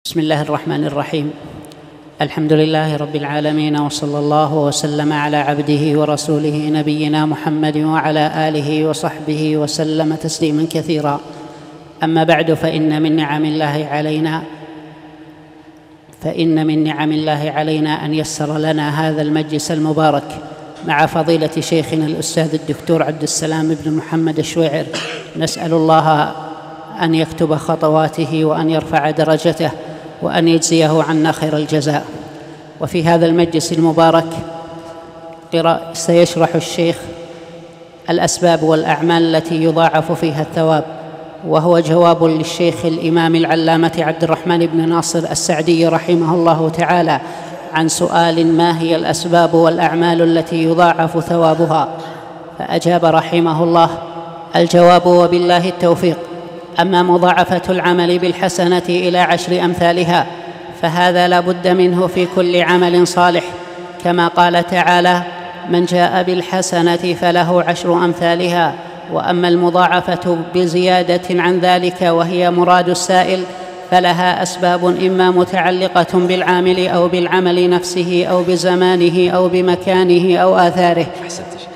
بسم الله الرحمن الرحيم. الحمد لله رب العالمين، وصلى الله وسلم على عبده ورسوله نبينا محمد وعلى آله وصحبه وسلم تسليما كثيرا. أما بعد، فإن من نعم الله علينا أن يسر لنا هذا المجلس المبارك مع فضيلة شيخنا الأستاذ الدكتور عبد السلام بن محمد الشويعر. نسأل الله أن يكتب خطواته وأن يرفع درجته وأن يجزيه عنا خير الجزاء. وفي هذا المجلس المبارك سيشرح الشيخ الأسباب والأعمال التي يضاعف فيها الثواب، وهو جواب للشيخ الإمام العلامة عبد الرحمن بن ناصر السعدي رحمه الله تعالى عن سؤال: ما هي الأسباب والأعمال التي يضاعف ثوابها؟ فأجاب رحمه الله: الجواب وبالله التوفيق. أما مضاعفة العمل بالحسنة إلى 10 أمثالها فهذا لا بد منه في كل عمل صالح، كما قال تعالى: من جاء بالحسنة فله 10 أمثالها. وأما المضاعفة بزيادة عن ذلك وهي مراد السائل فلها أسباب، إما متعلقة بالعامل أو بالعمل نفسه أو بزمانه أو بمكانه أو آثاره. أحسنت شيخ.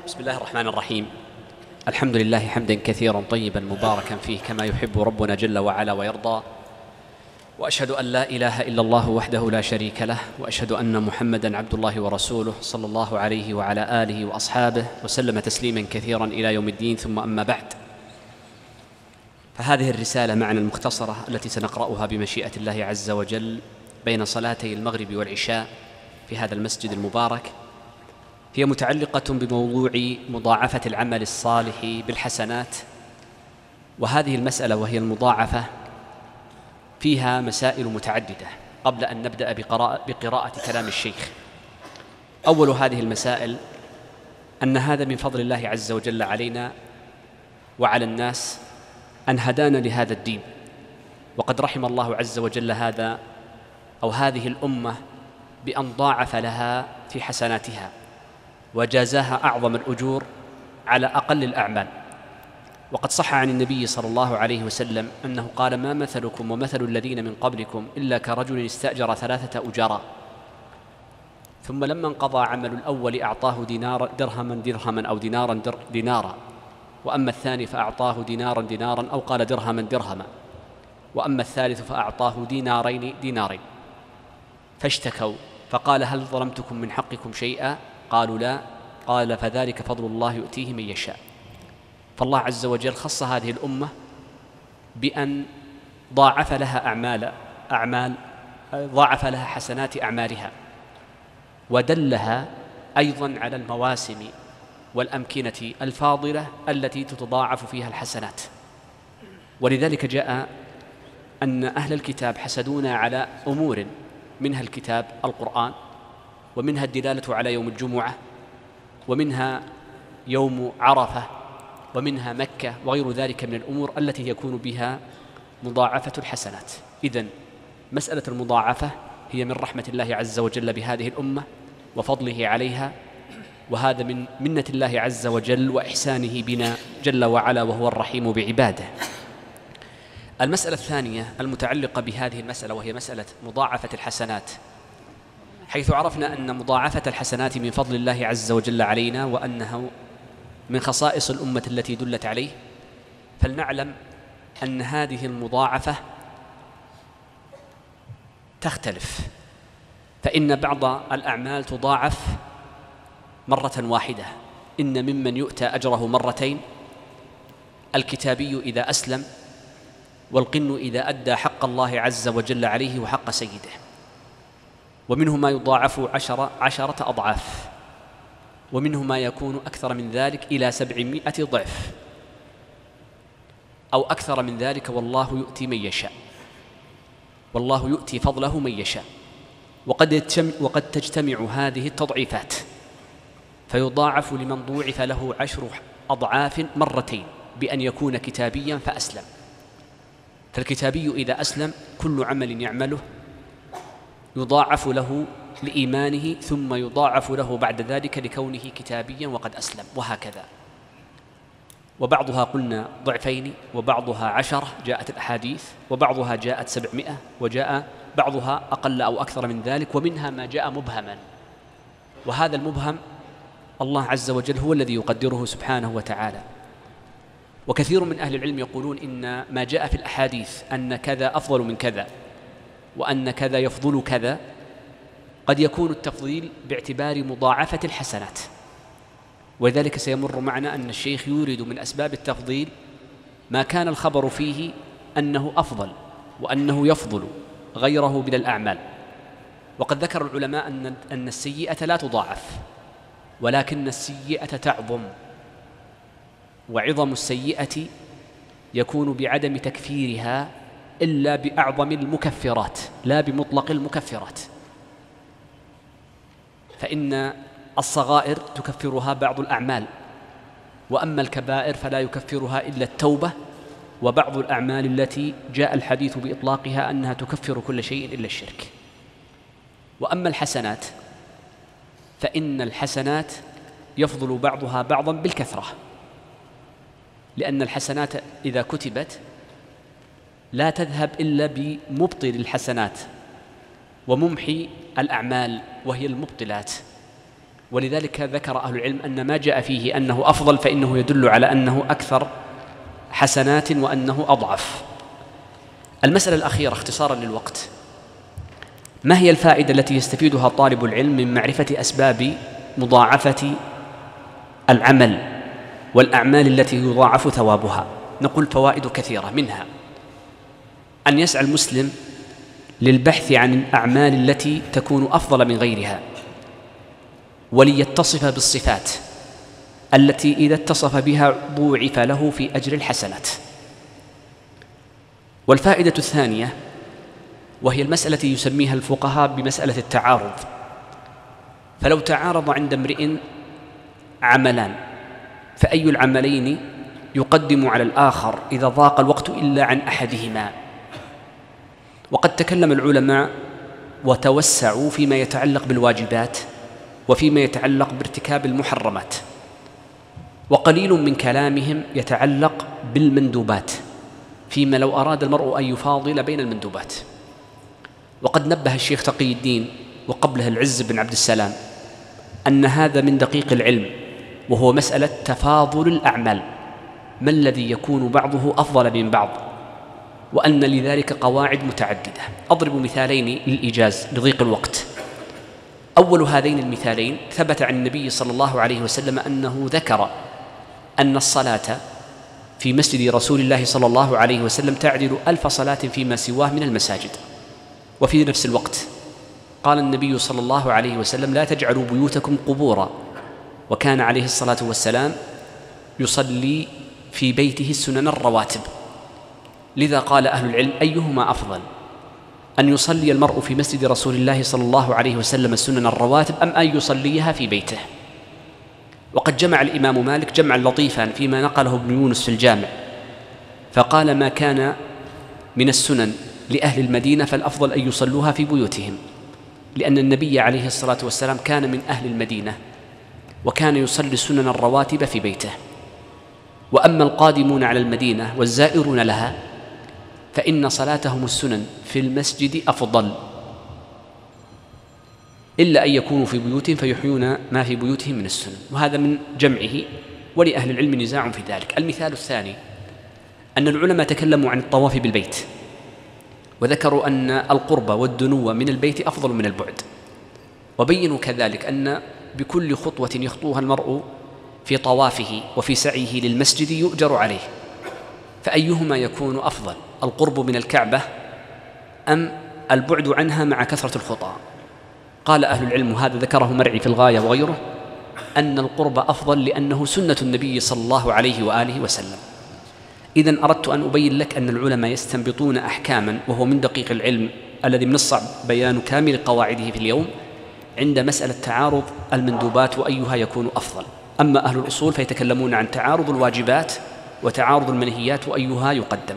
بسم الله الرحمن الرحيم. الحمد لله حمدا كثيرا طيبا مباركا فيه كما يحب ربنا جل وعلا ويرضى، وأشهد أن لا إله إلا الله وحده لا شريك له، وأشهد أن محمدا عبد الله ورسوله صلى الله عليه وعلى آله وأصحابه وسلم تسليما كثيرا إلى يوم الدين. ثم أما بعد، فهذه الرسالة معنا المختصرة التي سنقرأها بمشيئة الله عز وجل بين صلاتي المغرب والعشاء في هذا المسجد المبارك، هي متعلقة بموضوع مضاعفة العمل الصالح بالحسنات. وهذه المسألة وهي المضاعفة فيها مسائل متعددة. قبل أن نبدأ بقراءة كلام الشيخ، أول هذه المسائل أن هذا من فضل الله عز وجل علينا وعلى الناس أن هدانا لهذا الدين، وقد رحم الله عز وجل هذا أو هذه الأمة بأن ضاعف لها في حسناتها وجازاها أعظم الأجور على أقل الأعمال. وقد صح عن النبي صلى الله عليه وسلم أنه قال: ما مثلكم ومثل الذين من قبلكم إلا كرجل استأجر 3 أجراء، ثم لما انقضى عمل الأول أعطاه درهما أو دينارا، وأما الثاني فأعطاه دينارا أو قال درهما، وأما الثالث فأعطاه دينارين، فاشتكوا فقال: هل ظلمتكم من حقكم شيئا؟ قالوا: لا. قال: فذلك فضل الله يؤتيه من يشاء. فالله عز وجل خص هذه الأمة بأن ضاعف لها حسنات أعمالها، ودلها أيضا على المواسم والأمكنة الفاضلة التي تتضاعف فيها الحسنات. ولذلك جاء أن أهل الكتاب حسدونا على أمور، منها الكتاب القرآن، ومنها الدلالة على يوم الجمعة، ومنها يوم عرفة، ومنها مكة، وغير ذلك من الأمور التي يكون بها مضاعفة الحسنات. إذن مسألة المضاعفة هي من رحمة الله عز وجل بهذه الأمة وفضله عليها، وهذا من منة الله عز وجل وإحسانه بنا جل وعلا، وهو الرحيم بعباده. المسألة الثانية المتعلقة بهذه المسألة وهي مسألة مضاعفة الحسنات، حيث عرفنا أن مضاعفة الحسنات من فضل الله عز وجل علينا، وأنه من خصائص الأمة التي دلت عليه، فلنعلم أن هذه المضاعفة تختلف، فإن بعض الأعمال تضاعف مرة واحدة. إن ممن يؤتى أجره مرتين: الكتابي إذا أسلم، والقن إذا أدى حق الله عز وجل عليه وحق سيده. ومنه ما يضاعف 10 أضعاف، ومنه ما يكون أكثر من ذلك إلى 700 ضعف أو أكثر من ذلك. والله يؤتي من يشاء، والله يؤتي فضله من يشاء. وقد تجتمع هذه التضعيفات فيضاعف لمن ضوعف له 10 أضعاف مرتين، بأن يكون كتابيا فأسلم. فالكتابي إذا أسلم كل عمل يعمله يضاعف له لإيمانه، ثم يضاعف له بعد ذلك لكونه كتابيا وقد أسلم، وهكذا. وبعضها قلنا ضعفين، وبعضها 10 جاءت الأحاديث، وبعضها جاءت 700، وجاء بعضها أقل أو أكثر من ذلك، ومنها ما جاء مبهما. وهذا المبهم الله عز وجل هو الذي يقدره سبحانه وتعالى. وكثير من أهل العلم يقولون إن ما جاء في الأحاديث أن كذا أفضل من كذا وأن كذا يفضل كذا قد يكون التفضيل باعتبار مضاعفة الحسنات، ولذلك سيمر معنا أن الشيخ يورد من أسباب التفضيل ما كان الخبر فيه أنه أفضل وأنه يفضل غيره من الأعمال. وقد ذكر العلماء أن السيئة لا تضاعف، ولكن السيئة تعظم، وعظم السيئة يكون بعدم تكفيرها إلا بأعظم المكفرات لا بمطلق المكفرات. فإن الصغائر تكفرها بعض الأعمال، وأما الكبائر فلا يكفرها إلا التوبة وبعض الأعمال التي جاء الحديث بإطلاقها أنها تكفر كل شيء إلا الشرك. وأما الحسنات فإن الحسنات يفضل بعضها بعضا بالكثرة، لأن الحسنات إذا كتبت لا تذهب إلا بمبطل الحسنات وممحي الأعمال وهي المبطلات. ولذلك ذكر أهل العلم أن ما جاء فيه أنه أفضل فإنه يدل على أنه أكثر حسنات وأنه أضعف. المسألة الأخيرة اختصارا للوقت: ما هي الفائدة التي يستفيدها طالب العلم من معرفة أسباب مضاعفة العمل والأعمال التي يضاعف ثوابها؟ نقول فوائد كثيرة، منها أن يسعى المسلم للبحث عن الأعمال التي تكون أفضل من غيرها، وليتصف بالصفات التي إذا اتصف بها ضوعف له في أجر الحسنات. والفائدة الثانية وهي المسألة يسميها الفقهاء بمسألة التعارض، فلو تعارض عند امرئ عملان فأي العملين يقدم على الآخر إذا ضاق الوقت إلا عن أحدهما؟ وقد تكلم العلماء وتوسعوا فيما يتعلق بالواجبات وفيما يتعلق بارتكاب المحرمات، وقليل من كلامهم يتعلق بالمندوبات فيما لو أراد المرء أن يفاضل بين المندوبات. وقد نبه الشيخ تقي الدين وقبله العز بن عبد السلام أن هذا من دقيق العلم، وهو مسألة تفاضل الأعمال، ما الذي يكون بعضه أفضل من بعض، وأن لذلك قواعد متعددة. أضرب مثالين للإيجاز لضيق الوقت. أول هذين المثالين ثبت عن النبي صلى الله عليه وسلم أنه ذكر أن الصلاة في مسجد رسول الله صلى الله عليه وسلم تعدل 1000 صلاة فيما سواه من المساجد. وفي نفس الوقت قال النبي صلى الله عليه وسلم: لا تجعلوا بيوتكم قبورا. وكان عليه الصلاة والسلام يصلي في بيته السنن الرواتب. لذا قال أهل العلم: أيهما أفضل، أن يصلي المرء في مسجد رسول الله صلى الله عليه وسلم السنن الرواتب أم أن يصليها في بيته؟ وقد جمع الإمام مالك جمعا لطيفا فيما نقله ابن يونس في الجامع، فقال: ما كان من السنن لأهل المدينة فالأفضل أن يصلوها في بيوتهم، لأن النبي عليه الصلاة والسلام كان من أهل المدينة وكان يصلي السنن الرواتب في بيته. وأما القادمون على المدينة والزائرون لها فإن صلاتهم السنن في المسجد أفضل، إلا أن يكونوا في بيوتهم فيحيون ما في بيوتهم من السنن. وهذا من جمعه، ولأهل العلم نزاع في ذلك. المثال الثاني أن العلماء تكلموا عن الطواف بالبيت، وذكروا أن القرب والدنو من البيت أفضل من البعد، وبينوا كذلك أن بكل خطوة يخطوها المرء في طوافه وفي سعيه للمسجد يؤجر عليه، فأيهما يكون أفضل، القرب من الكعبة أم البعد عنها مع كثرة الخطى؟ قال أهل العلم، وهذا ذكره مرعي في الغاية وغيره، أن القرب أفضل لأنه سنة النبي صلى الله عليه وآله وسلم. إذن أردت أن أبين لك أن العلماء يستنبطون أحكاما، وهو من دقيق العلم الذي من الصعب بيان كامل قواعده في اليوم، عند مسألة تعارض المندوبات وأيها يكون أفضل. أما أهل الأصول فيتكلمون عن تعارض الواجبات وتعارض المنهيات وأيها يقدم.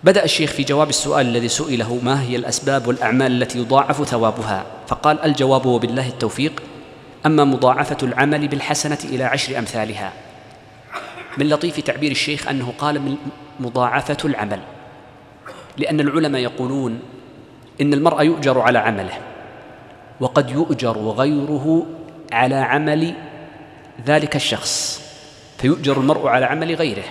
بدأ الشيخ في جواب السؤال الذي سئله: ما هي الأسباب والأعمال التي يضاعف ثوابها؟ فقال: الجواب وبالله التوفيق: أما مضاعفة العمل بالحسنة إلى 10 أمثالها من لطيف تعبير الشيخ أنه قال من مضاعفة العمل، لأن العلماء يقولون إن المرء يؤجر على عمله، وقد يؤجر غيره على عمل ذلك الشخص، فيؤجر المرء على عمل غيره.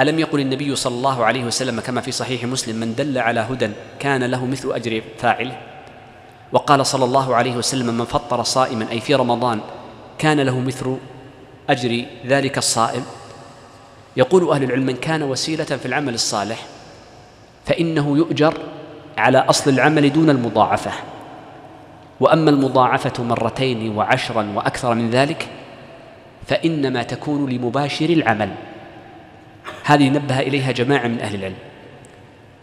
ألم يقل النبي صلى الله عليه وسلم كما في صحيح مسلم: من دل على هدى كان له مثل أجر فاعله؟ وقال صلى الله عليه وسلم: من فطر صائما أي في رمضان كان له مثل أجر ذلك الصائم. يقول أهل العلم: من كان وسيلة في العمل الصالح فإنه يؤجر على أصل العمل دون المضاعفة، وأما المضاعفة 2 و10 وأكثر من ذلك فإنما تكون لمباشر العمل. هذه نبه إليها جماعة من أهل العلم،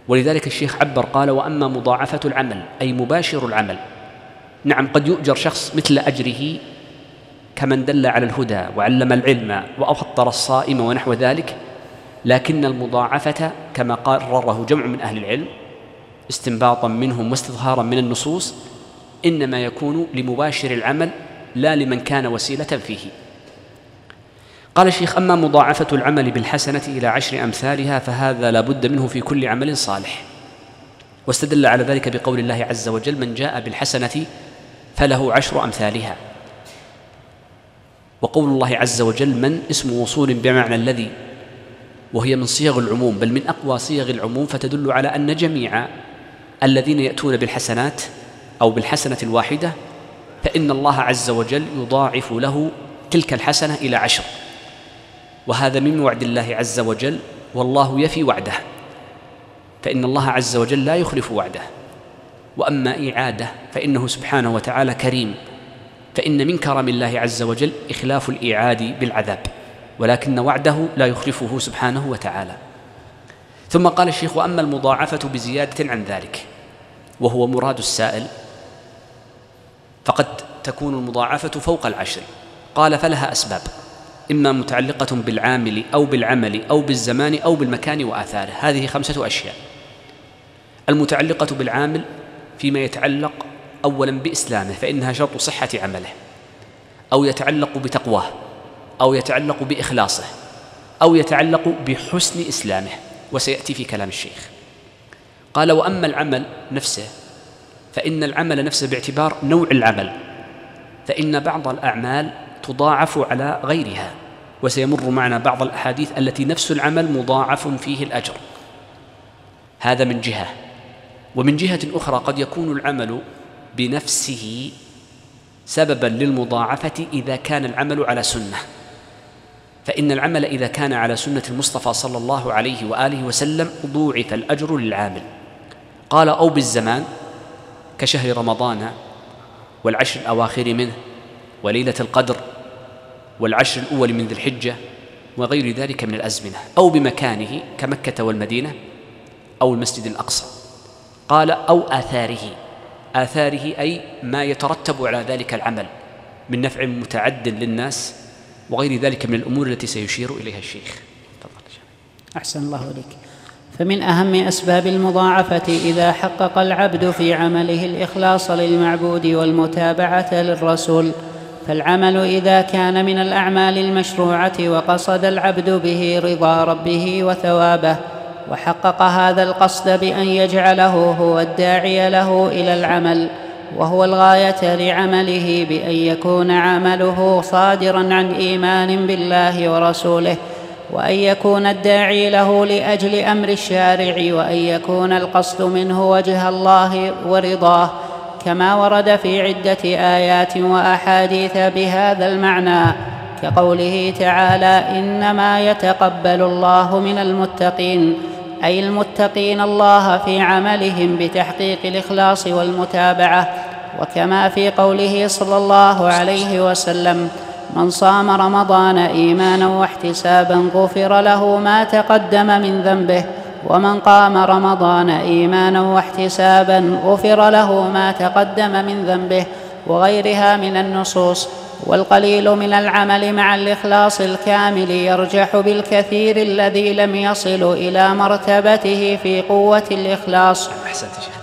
ولذلك الشيخ عبر قال: وأما مضاعفة العمل أي مباشر العمل. نعم، قد يؤجر شخص مثل أجره كمن دل على الهدى وعلم العلم وأفطر الصائم ونحو ذلك، لكن المضاعفة كما قرره جمع من أهل العلم استنباطا منهم واستظهارا من النصوص إنما يكون لمباشر العمل لا لمن كان وسيلة فيه. قال الشيخ: أما مضاعفة العمل بالحسنة إلى 10 أمثالها فهذا لا بد منه في كل عمل صالح، واستدل على ذلك بقول الله عز وجل: من جاء بالحسنة فله 10 أمثالها. وقول الله عز وجل من اسم وصول بمعنى الذي، وهي من صيغ العموم، بل من أقوى صيغ العموم، فتدل على أن جميع الذين يأتون بالحسنات أو بالحسنة الواحدة فإن الله عز وجل يضاعف له تلك الحسنة إلى 10، وهذا من وعد الله عز وجل، والله يفي وعده، فإن الله عز وجل لا يخلف وعده. وأما إعادة فإنه سبحانه وتعالى كريم، فإن من كرم الله عز وجل إخلاف الإعاد بالعذاب، ولكن وعده لا يخلفه سبحانه وتعالى. ثم قال الشيخ: وأما المضاعفة بزيادة عن ذلك وهو مراد السائل فقد تكون المضاعفة فوق 10. قال: فلها أسباب، إما متعلقة بالعامل أو بالعمل أو بالزمان أو بالمكان وآثاره. هذه 5 أشياء. المتعلقة بالعامل فيما يتعلق أولا بإسلامه، فإنها شرط صحة عمله، أو يتعلق بتقواه، أو يتعلق بإخلاصه، أو يتعلق بحسن إسلامه، وسيأتي في كلام الشيخ. قال: وأما العمل نفسه فإن العمل نفسه باعتبار نوع العمل، فإن بعض الأعمال تضاعف على غيرها، وسيمر معنا بعض الأحاديث التي نفس العمل مضاعف فيه الأجر. هذا من جهة. ومن جهة أخرى قد يكون العمل بنفسه سببا للمضاعفة إذا كان العمل على سنة، فإن العمل إذا كان على سنة المصطفى صلى الله عليه وآله وسلم ضوعف الأجر للعامل. قال: أو بالزمان كشهر رمضان وال10 الأواخر منه وليلة القدر وال10 الأول من ذي الحجة وغير ذلك من الأزمنة، أو بمكانه كمكة والمدينة أو المسجد الأقصى. قال: أو آثاره أي ما يترتب على ذلك العمل من نفع متعد للناس وغير ذلك من الأمور التي سيشير إليها الشيخ. أحسن الله إليك. فمن أهم أسباب المضاعفة إذا حقق العبد في عمله الإخلاص للمعبود والمتابعة للرسول، فالعمل إذا كان من الأعمال المشروعة وقصد العبد به رضا ربه وثوابه، وحقق هذا القصد بأن يجعله هو الداعي له إلى العمل وهو الغاية لعمله، بأن يكون عمله صادراً عن إيمان بالله ورسوله، وأن يكون الداعي له لأجل أمر الشارع، وأن يكون القصد منه وجه الله ورضاه، كما ورد في عدة آيات وأحاديث بهذا المعنى، كقوله تعالى: إنما يتقبل الله من المتقين، أي المتقين الله في عملهم بتحقيق الإخلاص والمتابعة. وكما في قوله صلى الله عليه وسلم: من صام رمضان إيمانا واحتسابا غفر له ما تقدم من ذنبه، ومن قام رمضان إيمانا واحتسابا غفر له ما تقدم من ذنبه، وغيرها من النصوص. والقليل من العمل مع الإخلاص الكامل يرجح بالكثير الذي لم يصل إلى مرتبته في قوة الإخلاص. أحسنت شيخ.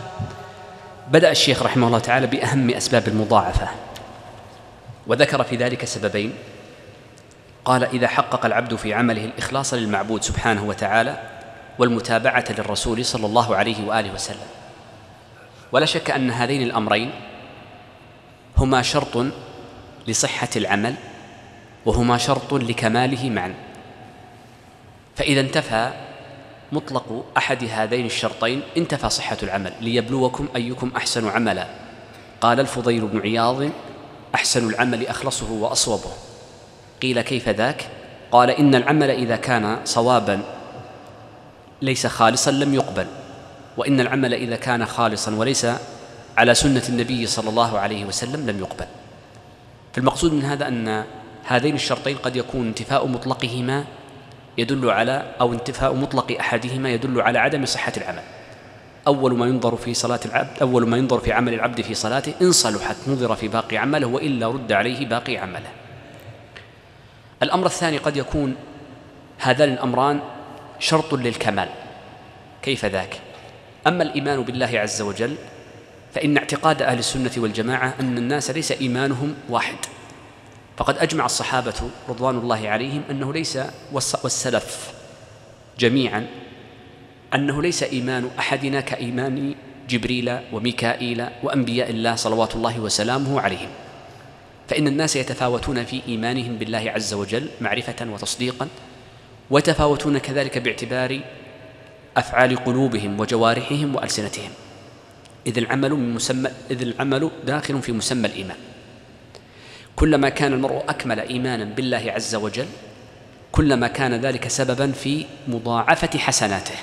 بدأ الشيخ رحمه الله تعالى بأهم أسباب المضاعفة، وذكر في ذلك سببين. قال: إذا حقق العبد في عمله الإخلاص للمعبود سبحانه وتعالى والمتابعة للرسول صلى الله عليه وآله وسلم. ولا شك أن هذين الأمرين هما شرط لصحة العمل وهما شرط لكماله معا. فإذا انتفى مطلق أحد هذين الشرطين انتفى صحة العمل. ليبلوكم أيكم أحسن عملا. قال الفضيل بن عياض: أحسن العمل أخلصه وأصوبه. قيل: كيف ذاك؟ قال: إن العمل إذا كان صوابا ليس خالصا لم يقبل، وإن العمل إذا كان خالصا وليس على سنة النبي صلى الله عليه وسلم لم يقبل. فالمقصود من هذا أن هذين الشرطين قد يكون انتفاء مطلقهما يدل على، أو انتفاء مطلق أحدهما يدل على عدم صحة العمل. أول ما ينظر في صلاة العبد، أول ما ينظر في عمل العبد في صلاته، إن صلحت نظر في باقي عمله، وإلا رد عليه باقي عمله. الأمر الثاني: قد يكون هذان الأمران شرط للكمال. كيف ذاك؟ أما الإيمان بالله عز وجل فإن اعتقاد أهل السنة والجماعة أن الناس ليس إيمانهم واحد. فقد أجمع الصحابة رضوان الله عليهم أنه ليس، والسلف جميعا، أنه ليس إيمان أحدنا كإيمان جبريل وميكائيل وأنبياء الله صلوات الله وسلامه عليهم. فإن الناس يتفاوتون في إيمانهم بالله عز وجل معرفة وتصديقا، ويتفاوتون كذلك باعتبار أفعال قلوبهم وجوارحهم وألسنتهم، إذ العمل داخل في مسمى الإيمان. كلما كان المرء أكمل إيمانا بالله عز وجل كلما كان ذلك سببا في مضاعفة حسناته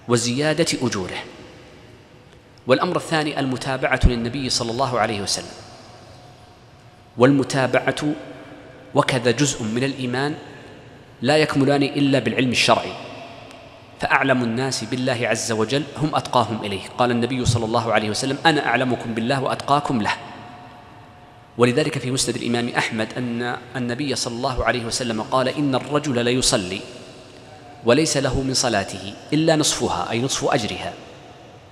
وزيادة أجوره. والأمر الثاني: المتابعة للنبي صلى الله عليه وسلم. والمتابعة وكذا جزء من الإيمان لا يكملان إلا بالعلم الشرعي. فأعلم الناس بالله عز وجل هم أتقاهم إليه. قال النبي صلى الله عليه وسلم: أنا أعلمكم بالله وأتقاكم له. ولذلك في مسند الإمام أحمد أن النبي صلى الله عليه وسلم قال: إن الرجل ليصلي وليس له من صلاته إلا نصفها، أي نصف أجرها،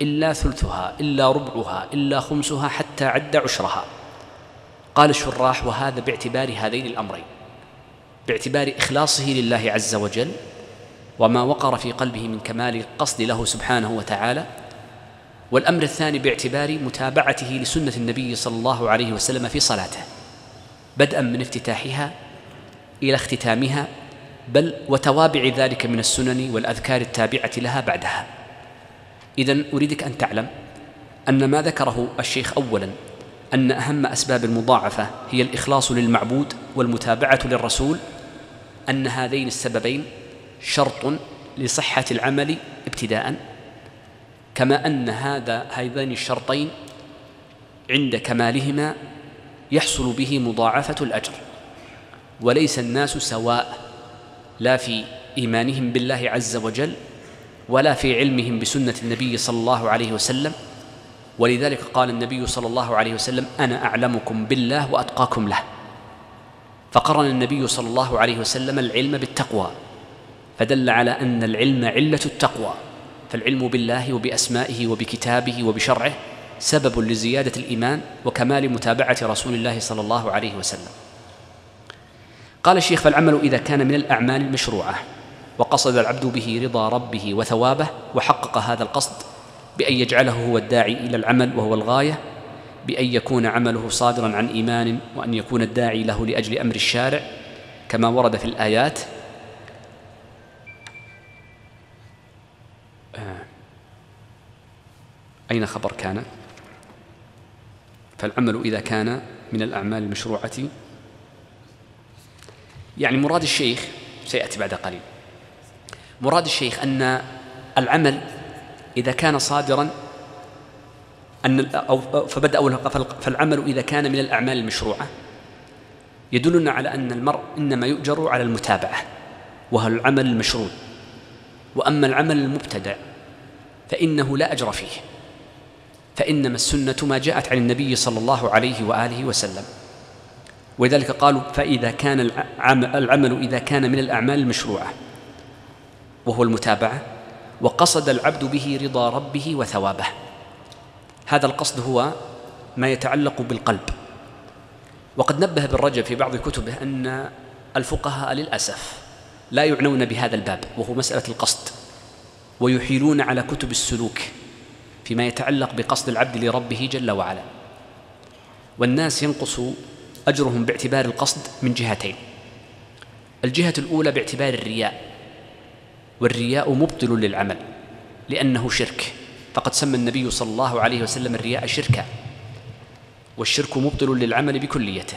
إلا ثلثها، إلا ربعها، إلا خمسها، حتى عد عشرها. قال الشراح: وهذا باعتبار هذين الأمرين، باعتبار إخلاصه لله عز وجل وما وقر في قلبه من كمال القصد له سبحانه وتعالى. والأمر الثاني باعتبار متابعته لسنة النبي صلى الله عليه وسلم في صلاته، بدءا من افتتاحها إلى اختتامها، بل وتوابع ذلك من السنن والأذكار التابعة لها بعدها. إذن أريدك أن تعلم أن ما ذكره الشيخ أولا أن أهم أسباب المضاعفة هي الإخلاص للمعبود والمتابعة للرسول، أن هذين السببين شرط لصحة العمل ابتداء، كما أن هذين الشرطين عند كمالهما يحصل به مضاعفة الأجر. وليس الناس سواء، لا في إيمانهم بالله عز وجل ولا في علمهم بسنة النبي صلى الله عليه وسلم. ولذلك قال النبي صلى الله عليه وسلم: أنا أعلمكم بالله وأتقاكم له. فقرن النبي صلى الله عليه وسلم العلم بالتقوى، فدل على أن العلم علة التقوى. فالعلم بالله وبأسمائه وبكتابه وبشرعه سبب لزيادة الإيمان وكمال متابعة رسول الله صلى الله عليه وسلم. قال الشيخ: فالعمل إذا كان من الأعمال المشروعة وقصد العبد به رضا ربه وثوابه، وحقق هذا القصد بأن يجعله هو الداعي إلى العمل وهو الغاية، بأن يكون عمله صادرا عن إيمان، وأن يكون الداعي له لأجل أمر الشارع كما ورد في الآيات. أين خبر كان؟ فالعمل إذا كان من الأعمال المشروعة، يعني مراد الشيخ سيأتي بعد قليل. مراد الشيخ أن العمل إذا كان صادرا فالعمل إذا كان من الأعمال المشروعة يدلنا على أن المرء إنما يؤجر على المتابعة وهو العمل المشروع. وأما العمل المبتدع فإنه لا أجر فيه، فإنما السنة ما جاءت عن النبي صلى الله عليه وآله وسلم. ولذلك قالوا: فإذا كان العمل إذا كان من الأعمال المشروعة وهو المتابعة، وقصد العبد به رضا ربه وثوابه. هذا القصد هو ما يتعلق بالقلب. وقد نبه ابن رجب في بعض كتبه أن الفقهاء للأسف لا يعنون بهذا الباب، وهو مسألة القصد، ويحيلون على كتب السلوك فيما يتعلق بقصد العبد لربه جل وعلا. والناس ينقص أجرهم باعتبار القصد من جهتين: الجهة الأولى باعتبار الرياء، والرياء مبطل للعمل لأنه شرك، فقد سمى النبي صلى الله عليه وسلم الرياء شركا، والشرك مبطل للعمل بكليته.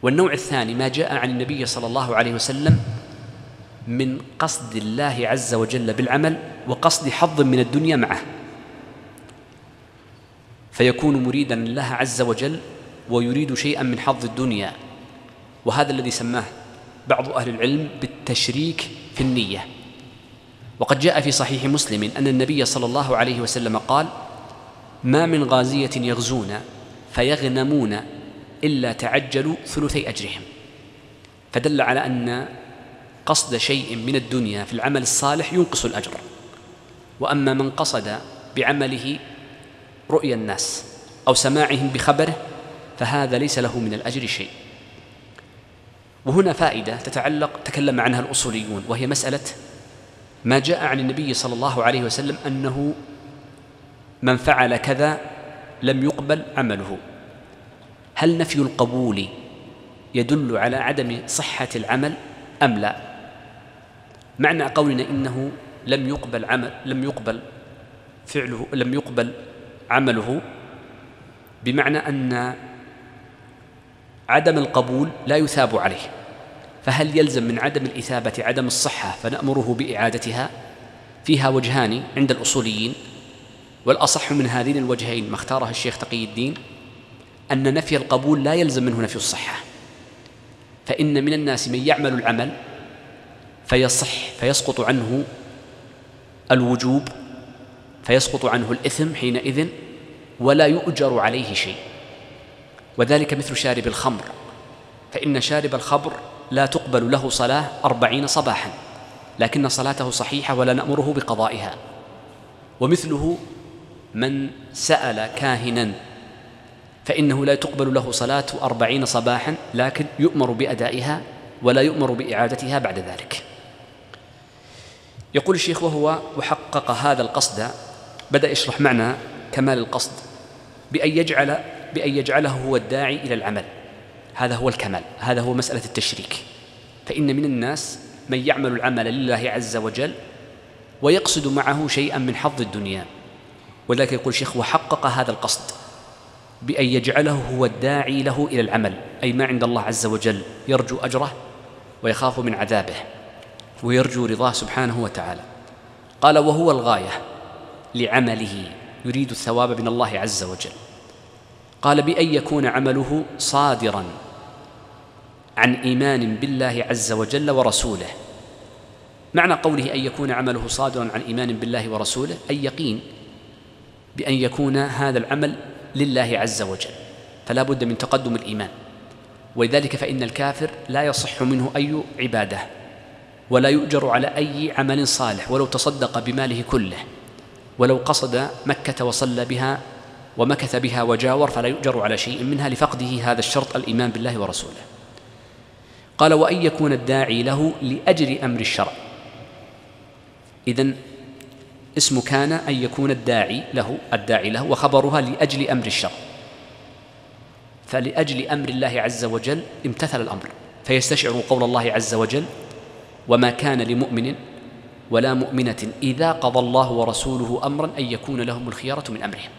والنوع الثاني ما جاء عن النبي صلى الله عليه وسلم من قصد الله عز وجل بالعمل وقصد حظ من الدنيا معه، فيكون مريدا لله عز وجل ويريد شيئا من حظ الدنيا، وهذا الذي سماه بعض أهل العلم بالتشريك في النية. وقد جاء في صحيح مسلم أن النبي صلى الله عليه وسلم قال: ما من غازية يغزون فيغنمون إلا تعجلوا ثلثي أجرهم، فدل على أن قصد شيء من الدنيا في العمل الصالح ينقص الأجر. وأما من قصد بعمله رؤيا الناس أو سماعهم بخبره فهذا ليس له من الأجر شيء. وهنا فائدة تكلم عنها الأصوليون، وهي مسألة ما جاء عن النبي صلى الله عليه وسلم أنه من فعل كذا لم يقبل عمله. هل نفي القبول يدل على عدم صحة العمل أم لا؟ معنى قولنا إنه لم يقبل عمله بمعنى أن عدم القبول لا يثاب عليه، فهل يلزم من عدم الإثابة عدم الصحة فنأمره بإعادتها؟ فيها وجهان عند الأصوليين، والأصح من هذين الوجهين ما اختاره الشيخ تقي الدين أن نفي القبول لا يلزم منه نفي الصحة، فإن من الناس من يعمل العمل فيصح فيسقط عنه الوجوب، فيسقط عنه الإثم حينئذ ولا يؤجر عليه شيء، وذلك مثل شارب الخمر، فإن شارب الخمر لا تقبل له صلاة 40 صباحا، لكن صلاته صحيحة ولا نأمره بقضائها. ومثله من سأل كاهنا فإنه لا تقبل له صلاة 40 صباحا، لكن يؤمر بأدائها ولا يؤمر بإعادتها بعد ذلك. يقول الشيخ: وحقق هذا القصد، بدأ يشرح معنى كمال القصد بأن يجعله هو الداعي إلى العمل، هذا هو الكمال، هذا هو مسألة التشريك. فإن من الناس من يعمل العمل لله عز وجل ويقصد معه شيئا من حظ الدنيا، ولذلك يقول الشيخ: وحقق هذا القصد بأن يجعله هو الداعي له إلى العمل، أي ما عند الله عز وجل يرجو أجره ويخاف من عذابه ويرجو رضاه سبحانه وتعالى. قال: وهو الغاية لعمله، يريد الثواب من الله عز وجل. قال: بأن يكون عمله صادرا عن إيمان بالله عز وجل ورسوله. معنى قوله أن يكون عمله صادرا عن إيمان بالله ورسوله أي يقين بأن يكون هذا العمل لله عز وجل، فلا بد من تقدم الإيمان. ولذلك فإن الكافر لا يصح منه أي عبادة ولا يؤجر على أي عمل صالح، ولو تصدق بماله كله، ولو قصد مكة وصلى بها ومكث بها وجاور، فلا يؤجر على شيء منها لفقده هذا الشرط الإيمان بالله ورسوله. قال: وأن يكون الداعي له لأجل أمر الشرع. إذن اسم كان أن يكون الداعي له وخبرها لأجل أمر الشرع، فلأجل أمر الله عز وجل امتثل الأمر، فيستشعر قول الله عز وجل: وما كان لمؤمن ولا مؤمنة إذا قضى الله ورسوله أمرا أن يكون لهم الخيارة من أمرهم.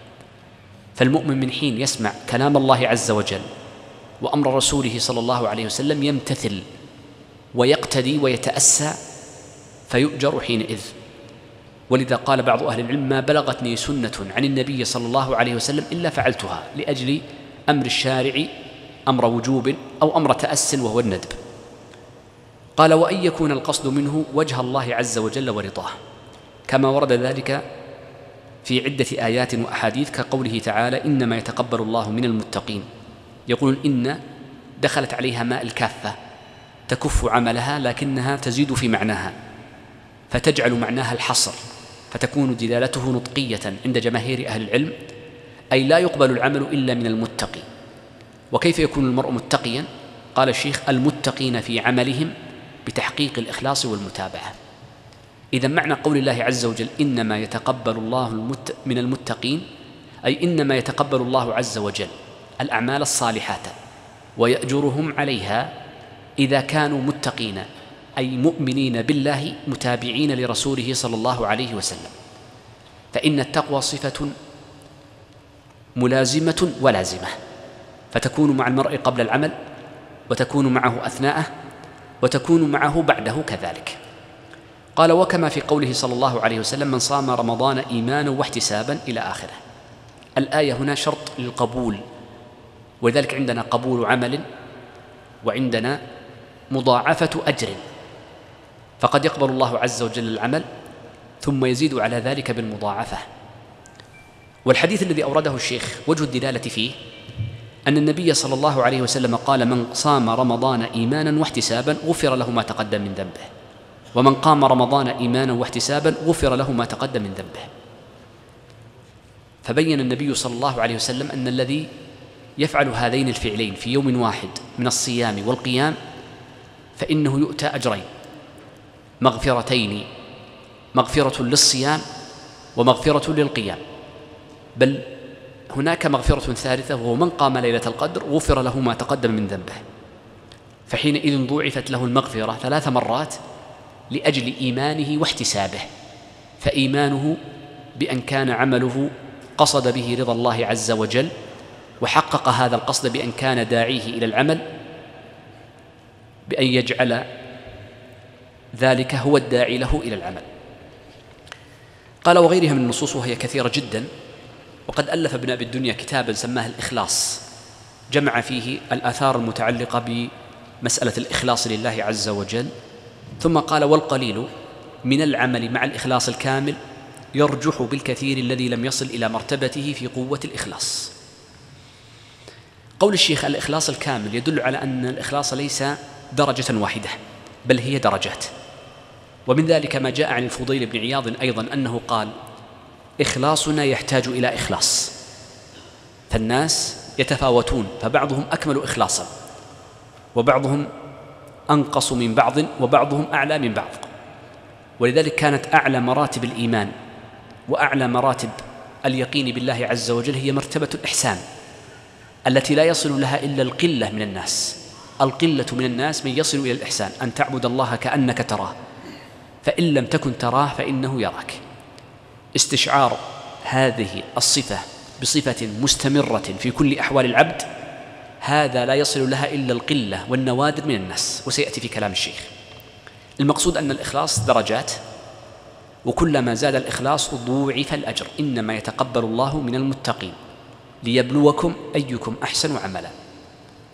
فالمؤمن من حين يسمع كلام الله عز وجل وأمر رسوله صلى الله عليه وسلم يمتثل ويقتدي ويتأسى فيؤجر حينئذ. ولذا قال بعض أهل العلم: ما بلغتني سنة عن النبي صلى الله عليه وسلم إلا فعلتها، لأجل أمر الشارع أمر وجوب أو أمر تأس وهو الندب. قال: وأن يكون القصد منه وجه الله عز وجل ورضاه، كما ورد ذلك في عدة آيات وأحاديث، كقوله تعالى: إنما يتقبل الله من المتقين. يقول إن دخلت عليها ماء الكافة تكف عملها، لكنها تزيد في معناها فتجعل معناها الحصر، فتكون دلالته نطقية عند جماهير أهل العلم، أي لا يقبل العمل إلا من المتقي. وكيف يكون المرء متقيا؟ قال الشيخ: المتقين في عملهم بتحقيق الإخلاص والمتابعة. إذا معنى قول الله عز وجل: إنما يتقبل الله من المتقين، أي إنما يتقبل الله عز وجل الأعمال الصالحات ويأجرهم عليها إذا كانوا متقين، أي مؤمنين بالله متابعين لرسوله صلى الله عليه وسلم. فإن التقوى صفة ملازمة ولازمة، فتكون مع المرء قبل العمل، وتكون معه أثناءه، وتكون معه بعده كذلك. قال: وكما في قوله صلى الله عليه وسلم: من صام رمضان إيمانا واحتسابا إلى آخره. الآية هنا شرط للقبول، ولذلك عندنا قبول عمل وعندنا مضاعفة أجر، فقد يقبل الله عز وجل العمل ثم يزيد على ذلك بالمضاعفة. والحديث الذي أورده الشيخ وجه الدلالة فيه أن النبي صلى الله عليه وسلم قال: من صام رمضان إيمانا واحتسابا غفر له ما تقدم من ذنبه، ومن قام رمضان إيمانا واحتسابا غفر له ما تقدم من ذنبه. فبين النبي صلى الله عليه وسلم أن الذي يفعل هذين الفعلين في يوم واحد من الصيام والقيام فإنه يؤتى أجرين مغفرتين، مغفرة للصيام ومغفرة للقيام، بل هناك مغفرة ثالثة، وهو من قام ليلة القدر غفر له ما تقدم من ذنبه. فحينئذ ضُعفت له المغفرة 3 مرات لأجل إيمانه واحتسابه، فإيمانه بأن كان عمله قصد به رضا الله عز وجل، وحقق هذا القصد بأن كان داعيه إلى العمل، بأن يجعل ذلك هو الداعي له إلى العمل. قال: وغيرها من النصوص وهي كثيرة جدا، وقد ألف ابن أبي الدنيا كتابا سماه الإخلاص، جمع فيه الآثار المتعلقة بمسألة الإخلاص لله عز وجل. ثم قال: والقليل من العمل مع الإخلاص الكامل يرجح بالكثير الذي لم يصل إلى مرتبته في قوة الإخلاص. قول الشيخ الإخلاص الكامل يدل على أن الإخلاص ليس درجة واحدة، بل هي درجات. ومن ذلك ما جاء عن الفضيل بن عياض أيضا أنه قال: إخلاصنا يحتاج إلى إخلاص، فالناس يتفاوتون، فبعضهم أكمل إخلاصا، وبعضهم أنقص من بعض، وبعضهم أعلى من بعض. ولذلك كانت أعلى مراتب الإيمان وأعلى مراتب اليقين بالله عز وجل هي مرتبة الإحسان، التي لا يصل لها إلا القلة من الناس. القلة من الناس من يصل إلى الإحسان، أن تعبد الله كأنك تراه، فإن لم تكن تراه فإنه يراك. استشعار هذه الصفة بصفة مستمرة في كل أحوال العبد، هذا لا يصل لها إلا القلة والنوادر من الناس، وسيأتي في كلام الشيخ. المقصود أن الإخلاص درجات، وكلما زاد الإخلاص ضوعف الأجر. إنما يتقبل الله من المتقين ليبلوكم أيكم أحسن عملا.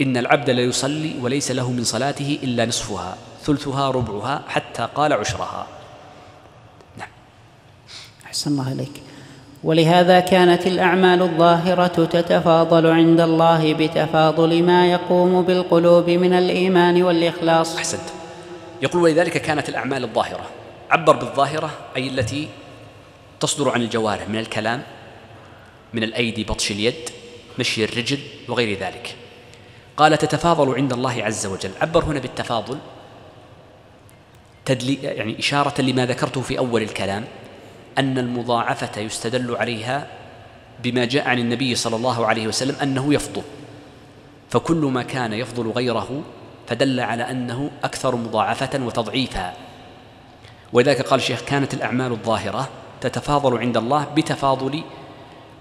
إن العبد لا يصلي وليس له من صلاته إلا نصفها، ثلثها، ربعها، حتى قال عشرها. نعم. أحسن الله إليك. ولهذا كانت الأعمال الظاهرة تتفاضل عند الله بتفاضل ما يقوم بالقلوب من الإيمان والإخلاص. أحسنت. يقول: ولذلك كانت الأعمال الظاهرة، عبر بالظاهرة أي التي تصدر عن الجوارح من الكلام، من الأيدي، بطش اليد، مشي الرجل وغير ذلك. قال: تتفاضل عند الله عز وجل. عبر هنا بالتفاضل يعني إشارة لما ذكرته في أول الكلام، أن المضاعفة يستدل عليها بما جاء عن النبي صلى الله عليه وسلم أنه يفضل، فكل ما كان يفضل غيره فدل على أنه أكثر مضاعفة وتضعيفا. ولذلك قال الشيخ: كانت الأعمال الظاهرة تتفاضل عند الله بتفاضل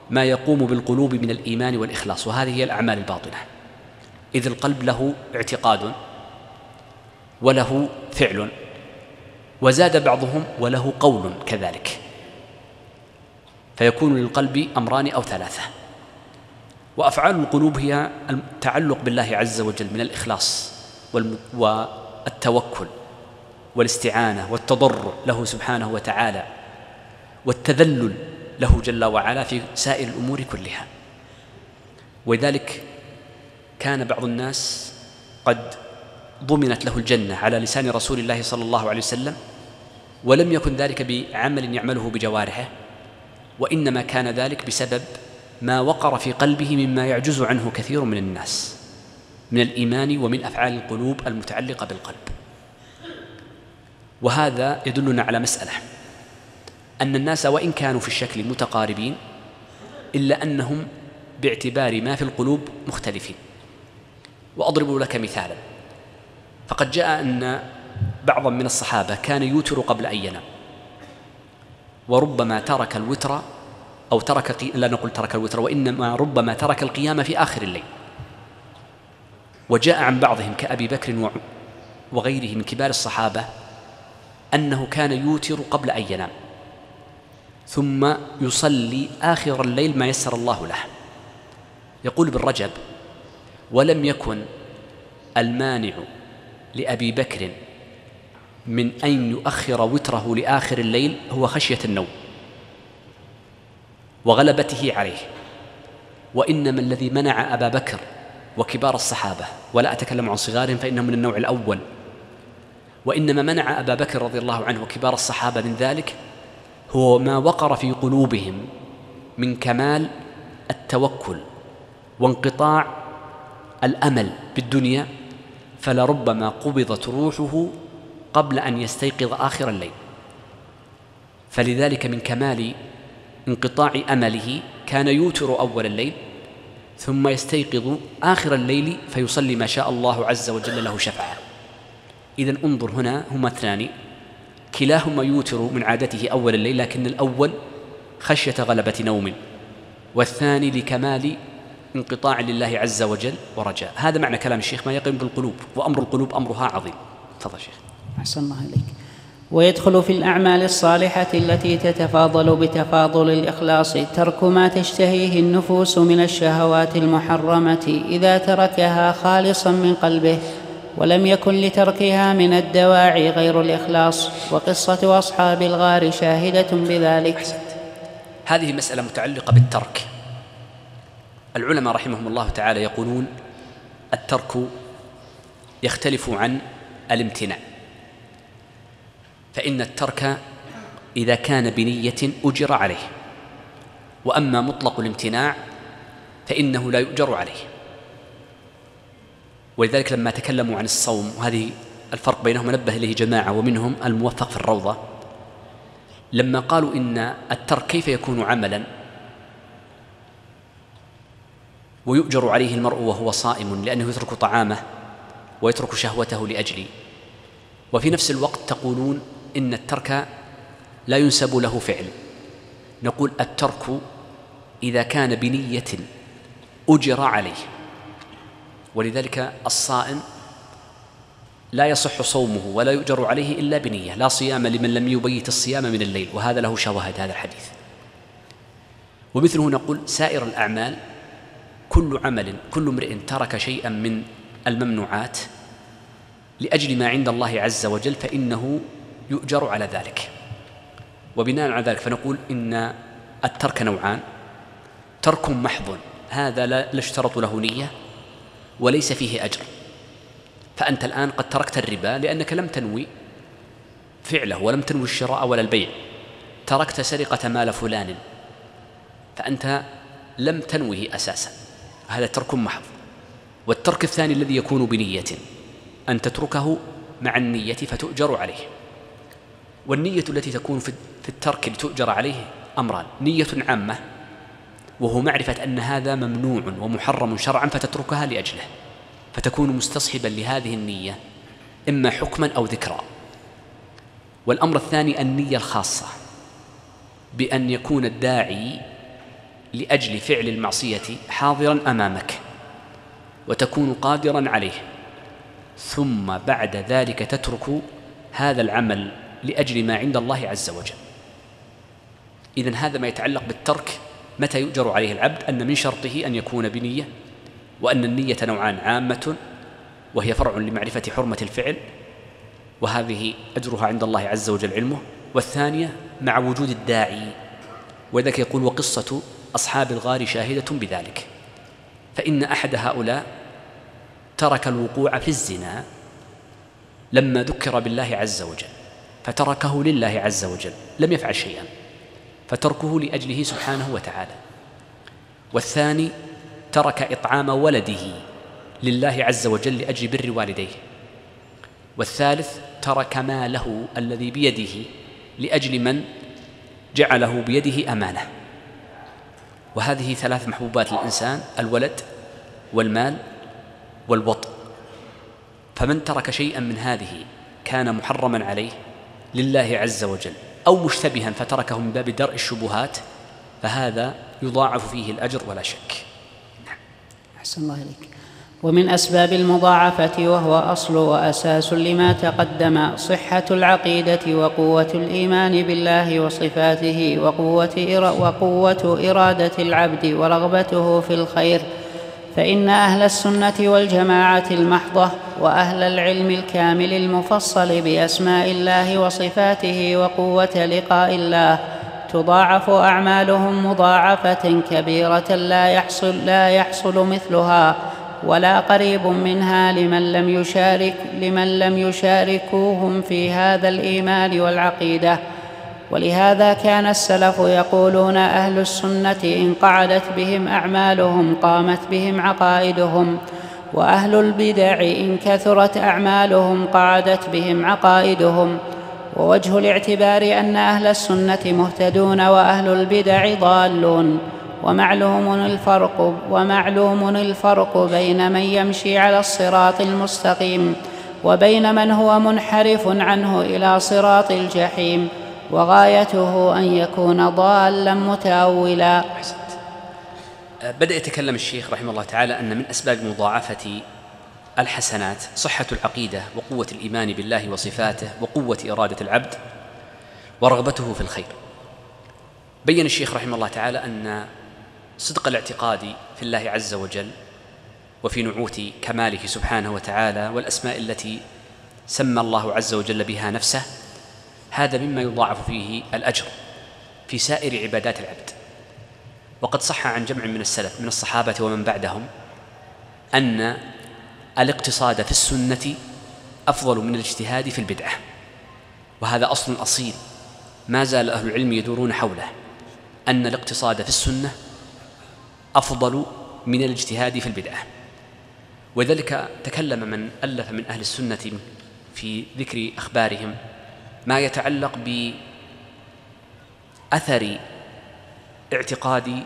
ما يقوم بالقلوب من الإيمان والإخلاص، وهذه هي الأعمال الباطنة، إذ القلب له اعتقاد وله فعل، وزاد بعضهم وله قول كذلك، فيكون للقلب أمران أو 3. وأفعال القلوب هي التعلق بالله عز وجل من الإخلاص والتوكل والاستعانة والتضرع له سبحانه وتعالى، والتذلل له جل وعلا في سائر الأمور كلها. ولذلك كان بعض الناس قد ضمنت له الجنة على لسان رسول الله صلى الله عليه وسلم، ولم يكن ذلك بعمل يعمله بجوارحه، وإنما كان ذلك بسبب ما وقر في قلبه مما يعجز عنه كثير من الناس من الإيمان ومن أفعال القلوب المتعلقة بالقلب. وهذا يدلنا على مسألة، أن الناس وإن كانوا في الشكل متقاربين إلا أنهم باعتبار ما في القلوب مختلفين. وأضرب لك مثالا، فقد جاء أن بعضا من الصحابة كان يوتر قبل أن ينام، وربما ترك الوتر أو لا نقول ترك الوتر، وإنما ربما ترك القيام في آخر الليل. وجاء عن بعضهم كأبي بكر وغيره من كبار الصحابة أنه كان يوتر قبل أن ينام ثم يصلي آخر الليل ما يسر الله له. يقول ابن رجب: ولم يكن المانع لأبي بكر من أن يؤخر وتره لآخر الليل هو خشية النوم وغلبته عليه، وإنما الذي منع أبا بكر وكبار الصحابة، ولا أتكلم عن صغارهم فإنهم من النوع الأول، وإنما منع أبا بكر رضي الله عنه وكبار الصحابة من ذلك هو ما وقر في قلوبهم من كمال التوكل وانقطاع الأمل بالدنيا، فلربما قبضت روحه قبل أن يستيقظ آخر الليل. فلذلك من كمال انقطاع أمله كان يوتر أول الليل ثم يستيقظ آخر الليل فيصلي ما شاء الله عز وجل له شفعه. إذن انظر، هنا هما اثنان كلاهما يوتر من عادته أول الليل، لكن الأول خشية غلبة نوم، والثاني لكمال انقطاع لله عز وجل ورجاء. هذا معنى كلام الشيخ: ما يقيم بالقلوب، وأمر القلوب أمرها عظيم. تفضل شيخ. أحسن الله إليك. ويدخل في الأعمال الصالحة التي تتفاضل بتفاضل الإخلاص ترك ما تشتهيه النفوس من الشهوات المحرمة إذا تركها خالصا من قلبه، ولم يكن لتركها من الدواعي غير الإخلاص. وقصة أصحاب الغار شاهدة بذلك. أحسنت. هذه مسألة متعلقة بالترك. العلماء رحمهم الله تعالى يقولون الترك يختلف عن الامتناع، فإن الترك إذا كان بنية أجر عليه، وأما مطلق الامتناع فإنه لا يؤجر عليه. ولذلك لما تكلموا عن الصوم، وهذه الفرق بينهم نبه إليه جماعة ومنهم الموفق في الروضة، لما قالوا إن الترك كيف يكون عملا ويؤجر عليه المرء وهو صائم لأنه يترك طعامه ويترك شهوته لأجلي، وفي نفس الوقت تقولون إن الترك لا ينسب له فعل، نقول الترك إذا كان بنية أجر عليه. ولذلك الصائم لا يصح صومه ولا يؤجر عليه إلا بنية: لا صيام لمن لم يبيت الصيام من الليل، وهذا له شواهد هذا الحديث. ومثله نقول سائر الأعمال كل عمل، كل امرئ ترك شيئا من الممنوعات لأجل ما عند الله عز وجل فإنه يؤجر على ذلك. وبناء على ذلك فنقول إن الترك نوعان: ترك محض، هذا لا اشترط له نية وليس فيه أجر، فأنت الآن قد تركت الربا لأنك لم تنوي فعله ولم تنوي الشراء ولا البيع، تركت سرقة مال فلان فأنت لم تنوه أساسا، هذا ترك محض. والترك الثاني الذي يكون بنية، أن تتركه مع النية فتؤجر عليه. والنية التي تكون في الترك لتؤجر عليه أمران: نية عامة وهو معرفة أن هذا ممنوع ومحرم شرعا فتتركها لأجله، فتكون مستصحبا لهذه النية إما حكما أو ذكرا. والأمر الثاني النية الخاصة، بأن يكون الداعي لأجل فعل المعصية حاضرا أمامك وتكون قادرا عليه، ثم بعد ذلك تترك هذا العمل لأجل ما عند الله عز وجل. إذن هذا ما يتعلق بالترك متى يؤجر عليه العبد، أن من شرطه أن يكون بنية، وأن النية نوعان: عامة وهي فرع لمعرفة حرمة الفعل وهذه أجرها عند الله عز وجل علمه، والثانية مع وجود الداعي. وذلك يقول: وقصة أصحاب الغار شاهدة بذلك. فإن أحد هؤلاء ترك الوقوع في الزنا لما ذكر بالله عز وجل فتركه لله عز وجل، لم يفعل شيئا فتركه لأجله سبحانه وتعالى. والثاني ترك إطعام ولده لله عز وجل لأجل بر والديه، والثالث ترك ماله الذي بيده لأجل من جعله بيده أمانة. وهذه ثلاث محبوبات للإنسان: الولد والمال والوطن. فمن ترك شيئا من هذه كان محرما عليه لله عز وجل أو مشتبها فتركه من باب درء الشبهات، فهذا يضاعف فيه الأجر ولا شك. أحسن الله إليك. ومن أسباب المضاعفة، وهو أصل وأساس لما تقدم، صحة العقيدة وقوة الإيمان بالله وصفاته وقوة إرادة العبد ورغبته في الخير. فإن أهل السنة والجماعة المحضة وأهل العلم الكامل المفصل بأسماء الله وصفاته وقوة لقاء الله تضاعف أعمالهم مضاعفة كبيرة لا يحصل مثلها ولا قريب منها لمن لم يشاركوهم في هذا الإيمان والعقيدة. ولهذا كان السلف يقولون: أهل السنة إن قعدت بهم أعمالهم قامت بهم عقائدهم، وأهل البدع إن كثرت أعمالهم قعدت بهم عقائدهم. ووجه الاعتبار أن أهل السنة مهتدون وأهل البدع ضالون، ومعلوم الفرق بين من يمشي على الصراط المستقيم وبين من هو منحرف عنه إلى صراط الجحيم، وغايته أن يكون ضالا متأولا. بدأ يتكلم الشيخ رحمه الله تعالى أن من أسباب مضاعفة الحسنات صحة العقيدة وقوة الإيمان بالله وصفاته وقوة إرادة العبد ورغبته في الخير. بيّن الشيخ رحمه الله تعالى أن صدق الاعتقاد في الله عز وجل وفي نعوت كماله سبحانه وتعالى والأسماء التي سمى الله عز وجل بها نفسه، هذا مما يضاعف فيه الأجر في سائر عبادات العبد. وقد صح عن جمع من السلف من الصحابة ومن بعدهم أن الاقتصاد في السنة أفضل من الاجتهاد في البدعة، وهذا أصل أصيل ما زال أهل العلم يدورون حوله، أن الاقتصاد في السنة أفضل من الاجتهاد في البدعة. وذلك تكلم من ألف من أهل السنة في ذكر أخبارهم ما يتعلق بأثر اعتقاد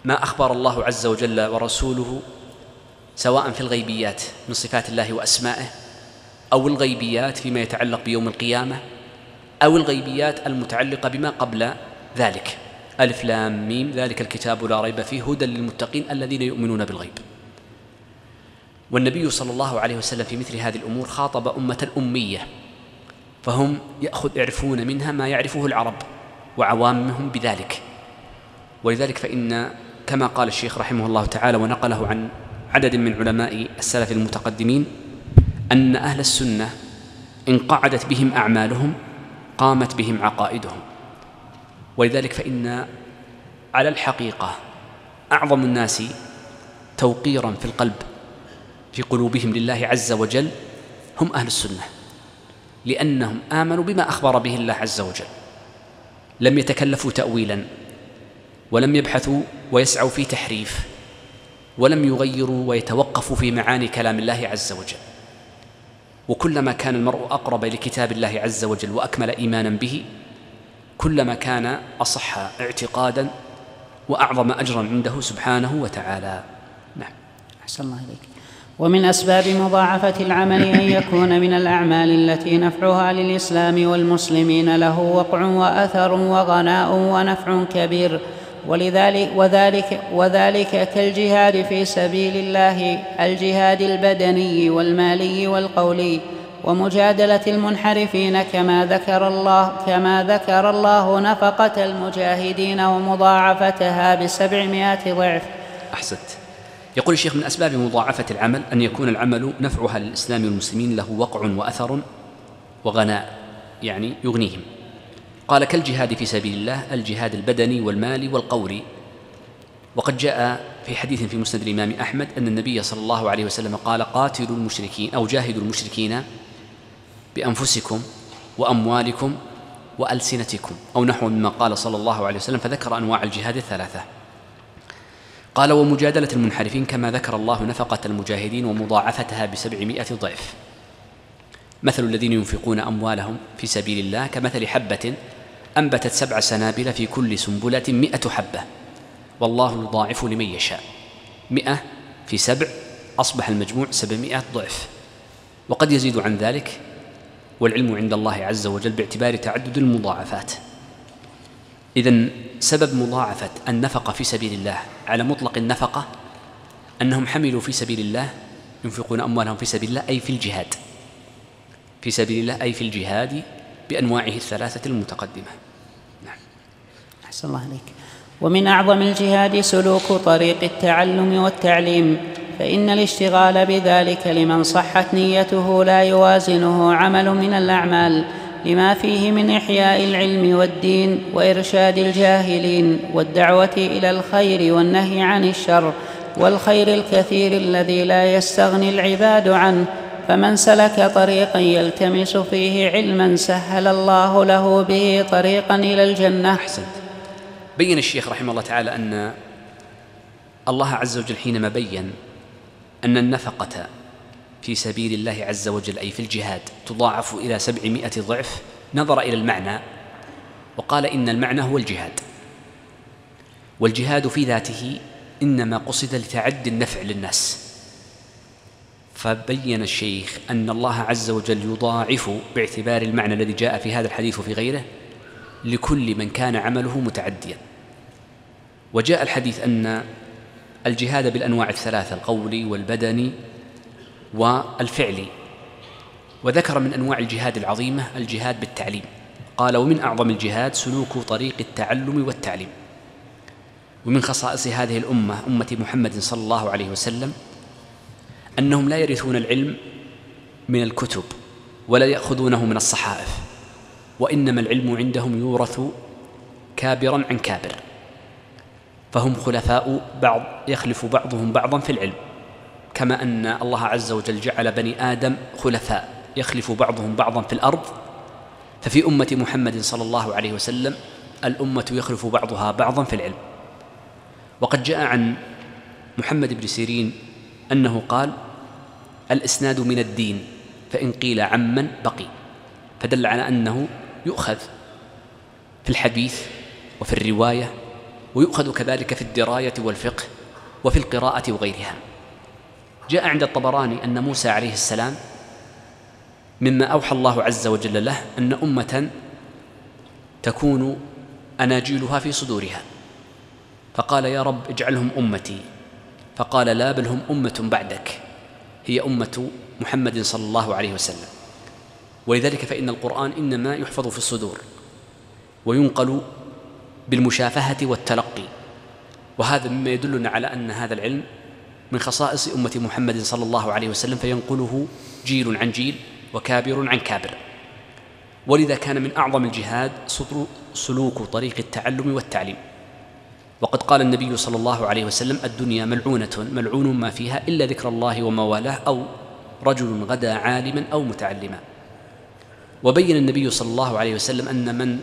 ما أخبر الله عز وجل ورسوله سواء في الغيبيات من صفات الله وأسمائه، أو الغيبيات فيما يتعلق بيوم القيامة، أو الغيبيات المتعلقة بما قبل ذلك: ألف لام ميم ذلك الكتاب لا ريب فيه هدى للمتقين الذين يؤمنون بالغيب. والنبي صلى الله عليه وسلم في مثل هذه الأمور خاطب أمة أمية، فهم يعرفون منها ما يعرفه العرب وعوامهم بذلك. ولذلك فإن كما قال الشيخ رحمه الله تعالى ونقله عن عدد من علماء السلف المتقدمين أن أهل السنة إن قعدت بهم أعمالهم قامت بهم عقائدهم. ولذلك فإن على الحقيقة أعظم الناس توقيرا في القلب في قلوبهم لله عز وجل هم أهل السنة، لأنهم آمنوا بما أخبر به الله عز وجل، لم يتكلفوا تأويلا، ولم يبحثوا ويسعوا في تحريف، ولم يغيروا ويتوقفوا في معاني كلام الله عز وجل. وكلما كان المرء أقرب لكتاب الله عز وجل وأكمل إيمانا به كلما كان أصح اعتقادا وأعظم أجرا عنده سبحانه وتعالى. نعم. أحسن الله إليك. ومن أسباب مضاعفة العمل أن يكون من الأعمال التي نفعها للإسلام والمسلمين له وقع وأثر وغناء ونفع كبير، وذلك كالجهاد في سبيل الله، الجهاد البدني والمالي والقولي، ومجادلة المنحرفين كما ذكر الله نفقة المجاهدين ومضاعفتها ب700 ضعف. أحسنت. يقول الشيخ من أسباب مضاعفة العمل أن يكون العمل نفعها للإسلام والمسلمين له وقع وأثر وغناء، يعني يغنيهم. قال كالجهاد في سبيل الله، الجهاد البدني والمالي والقولي. وقد جاء في حديث في مسند الإمام أحمد أن النبي صلى الله عليه وسلم قال قاتلوا المشركين أو جاهدوا المشركين بأنفسكم وأموالكم وألسنتكم، أو نحو مما قال صلى الله عليه وسلم، فذكر أنواع الجهاد الثلاثة. قال: ومجادلة المنحرفين كما ذكر الله نفقة المجاهدين ومضاعفتها ب700 ضعف. مثل الذين ينفقون أموالهم في سبيل الله كمثل حبة أنبتت 7 سنابل في كل سنبلة 100 حبة والله يضاعف لمن يشاء. 100 في 7 أصبح المجموع 700 ضعف، وقد يزيد عن ذلك، والعلم عند الله عز وجل باعتبار تعدد المضاعفات. إذن سبب مضاعفة النفقة في سبيل الله على مطلق النفقة أنهم حملوا في سبيل الله، ينفقون أموالهم في سبيل الله أي في الجهاد، في سبيل الله أي في الجهاد بأنواعه الثلاثة المتقدمة. نعم. أحسن الله عليك. ومن أعظم الجهاد سلوك طريق التعلم والتعليم، فإن الاشتغال بذلك لمن صحت نيته لا يوازنه عمل من الأعمال، لما فيه من إحياء العلم والدين وإرشاد الجاهلين والدعوة إلى الخير والنهي عن الشر، والخير الكثير الذي لا يستغني العباد عنه. فمن سلك طريقا يلتمس فيه علما سهل الله له به طريقا إلى الجنة. أحسنت. بين الشيخ رحمه الله تعالى أن الله عز وجل حينما بين أن النفقة في سبيل الله عز وجل أي في الجهاد تضاعف إلى 700 ضعف، نظر إلى المعنى وقال إن المعنى هو الجهاد، والجهاد في ذاته إنما قصد لتعدي النفع للناس. فبين الشيخ أن الله عز وجل يضاعف باعتبار المعنى الذي جاء في هذا الحديث وفي غيره لكل من كان عمله متعديا. وجاء الحديث أن الجهاد بالأنواع الثلاثة، القولي والبدني والفعلي، وذكر من أنواع الجهاد العظيمة الجهاد بالتعليم. قال: ومن أعظم الجهاد سلوك طريق التعلم والتعليم. ومن خصائص هذه الأمة، أمة محمد صلى الله عليه وسلم، أنهم لا يرثون العلم من الكتب ولا يأخذونه من الصحائف، وإنما العلم عندهم يورث كابرا عن كابر، فهم خلفاء بعض، يخلف بعضهم بعضا في العلم، كما أن الله عز وجل جعل بني آدم خلفاء يخلف بعضهم بعضا في الأرض. ففي أمة محمد صلى الله عليه وسلم الأمة يخلف بعضها بعضا في العلم. وقد جاء عن محمد بن سيرين أنه قال: الإسناد من الدين، فإن قيل عمن بقي، فدل على أنه يؤخذ في الحديث وفي الرواية، ويؤخذ كذلك في الدراية والفقه وفي القراءة وغيرها. جاء عند الطبراني أن موسى عليه السلام مما أوحى الله عز وجل له أن أمة تكون أناجيلها في صدورها، فقال: يا رب اجعلهم أمتي، فقال: لا، بل هم أمة بعدك، هي أمة محمد صلى الله عليه وسلم. ولذلك فإن القرآن إنما يحفظ في الصدور وينقل بالمشافهة والتلقي، وهذا مما يدلنا على أن هذا العلم من خصائص أمة محمد صلى الله عليه وسلم، فينقله جيل عن جيل وكابر عن كابر. ولذا كان من أعظم الجهاد سلوك طريق التعلم والتعليم. وقد قال النبي صلى الله عليه وسلم: الدنيا ملعونة ملعون ما فيها إلا ذكر الله وما والاه، أو رجل غدا عالما أو متعلما. وبين النبي صلى الله عليه وسلم أن من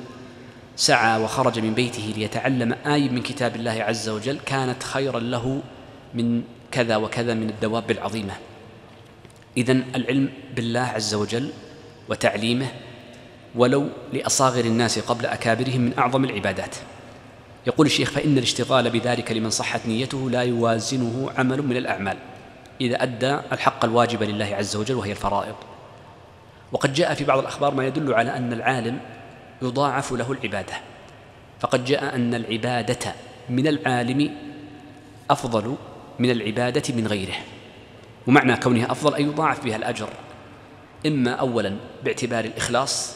سعى وخرج من بيته ليتعلم آية من كتاب الله عز وجل كانت خيرا له من كذا وكذا من الدواب العظيمة. إذن العلم بالله عز وجل وتعليمه ولو لأصاغر الناس قبل أكابرهم من أعظم العبادات. يقول الشيخ: فإن الاشتغال بذلك لمن صحت نيته لا يوازنه عمل من الأعمال إذا أدى الحق الواجب لله عز وجل وهي الفرائض. وقد جاء في بعض الأخبار ما يدل على أن العالم يضاعف له العبادة، فقد جاء أن العبادة من العالم أفضل من العبادة من غيره، ومعنى كونها أفضل أن يضاعف بها الأجر، إما أولا باعتبار الإخلاص،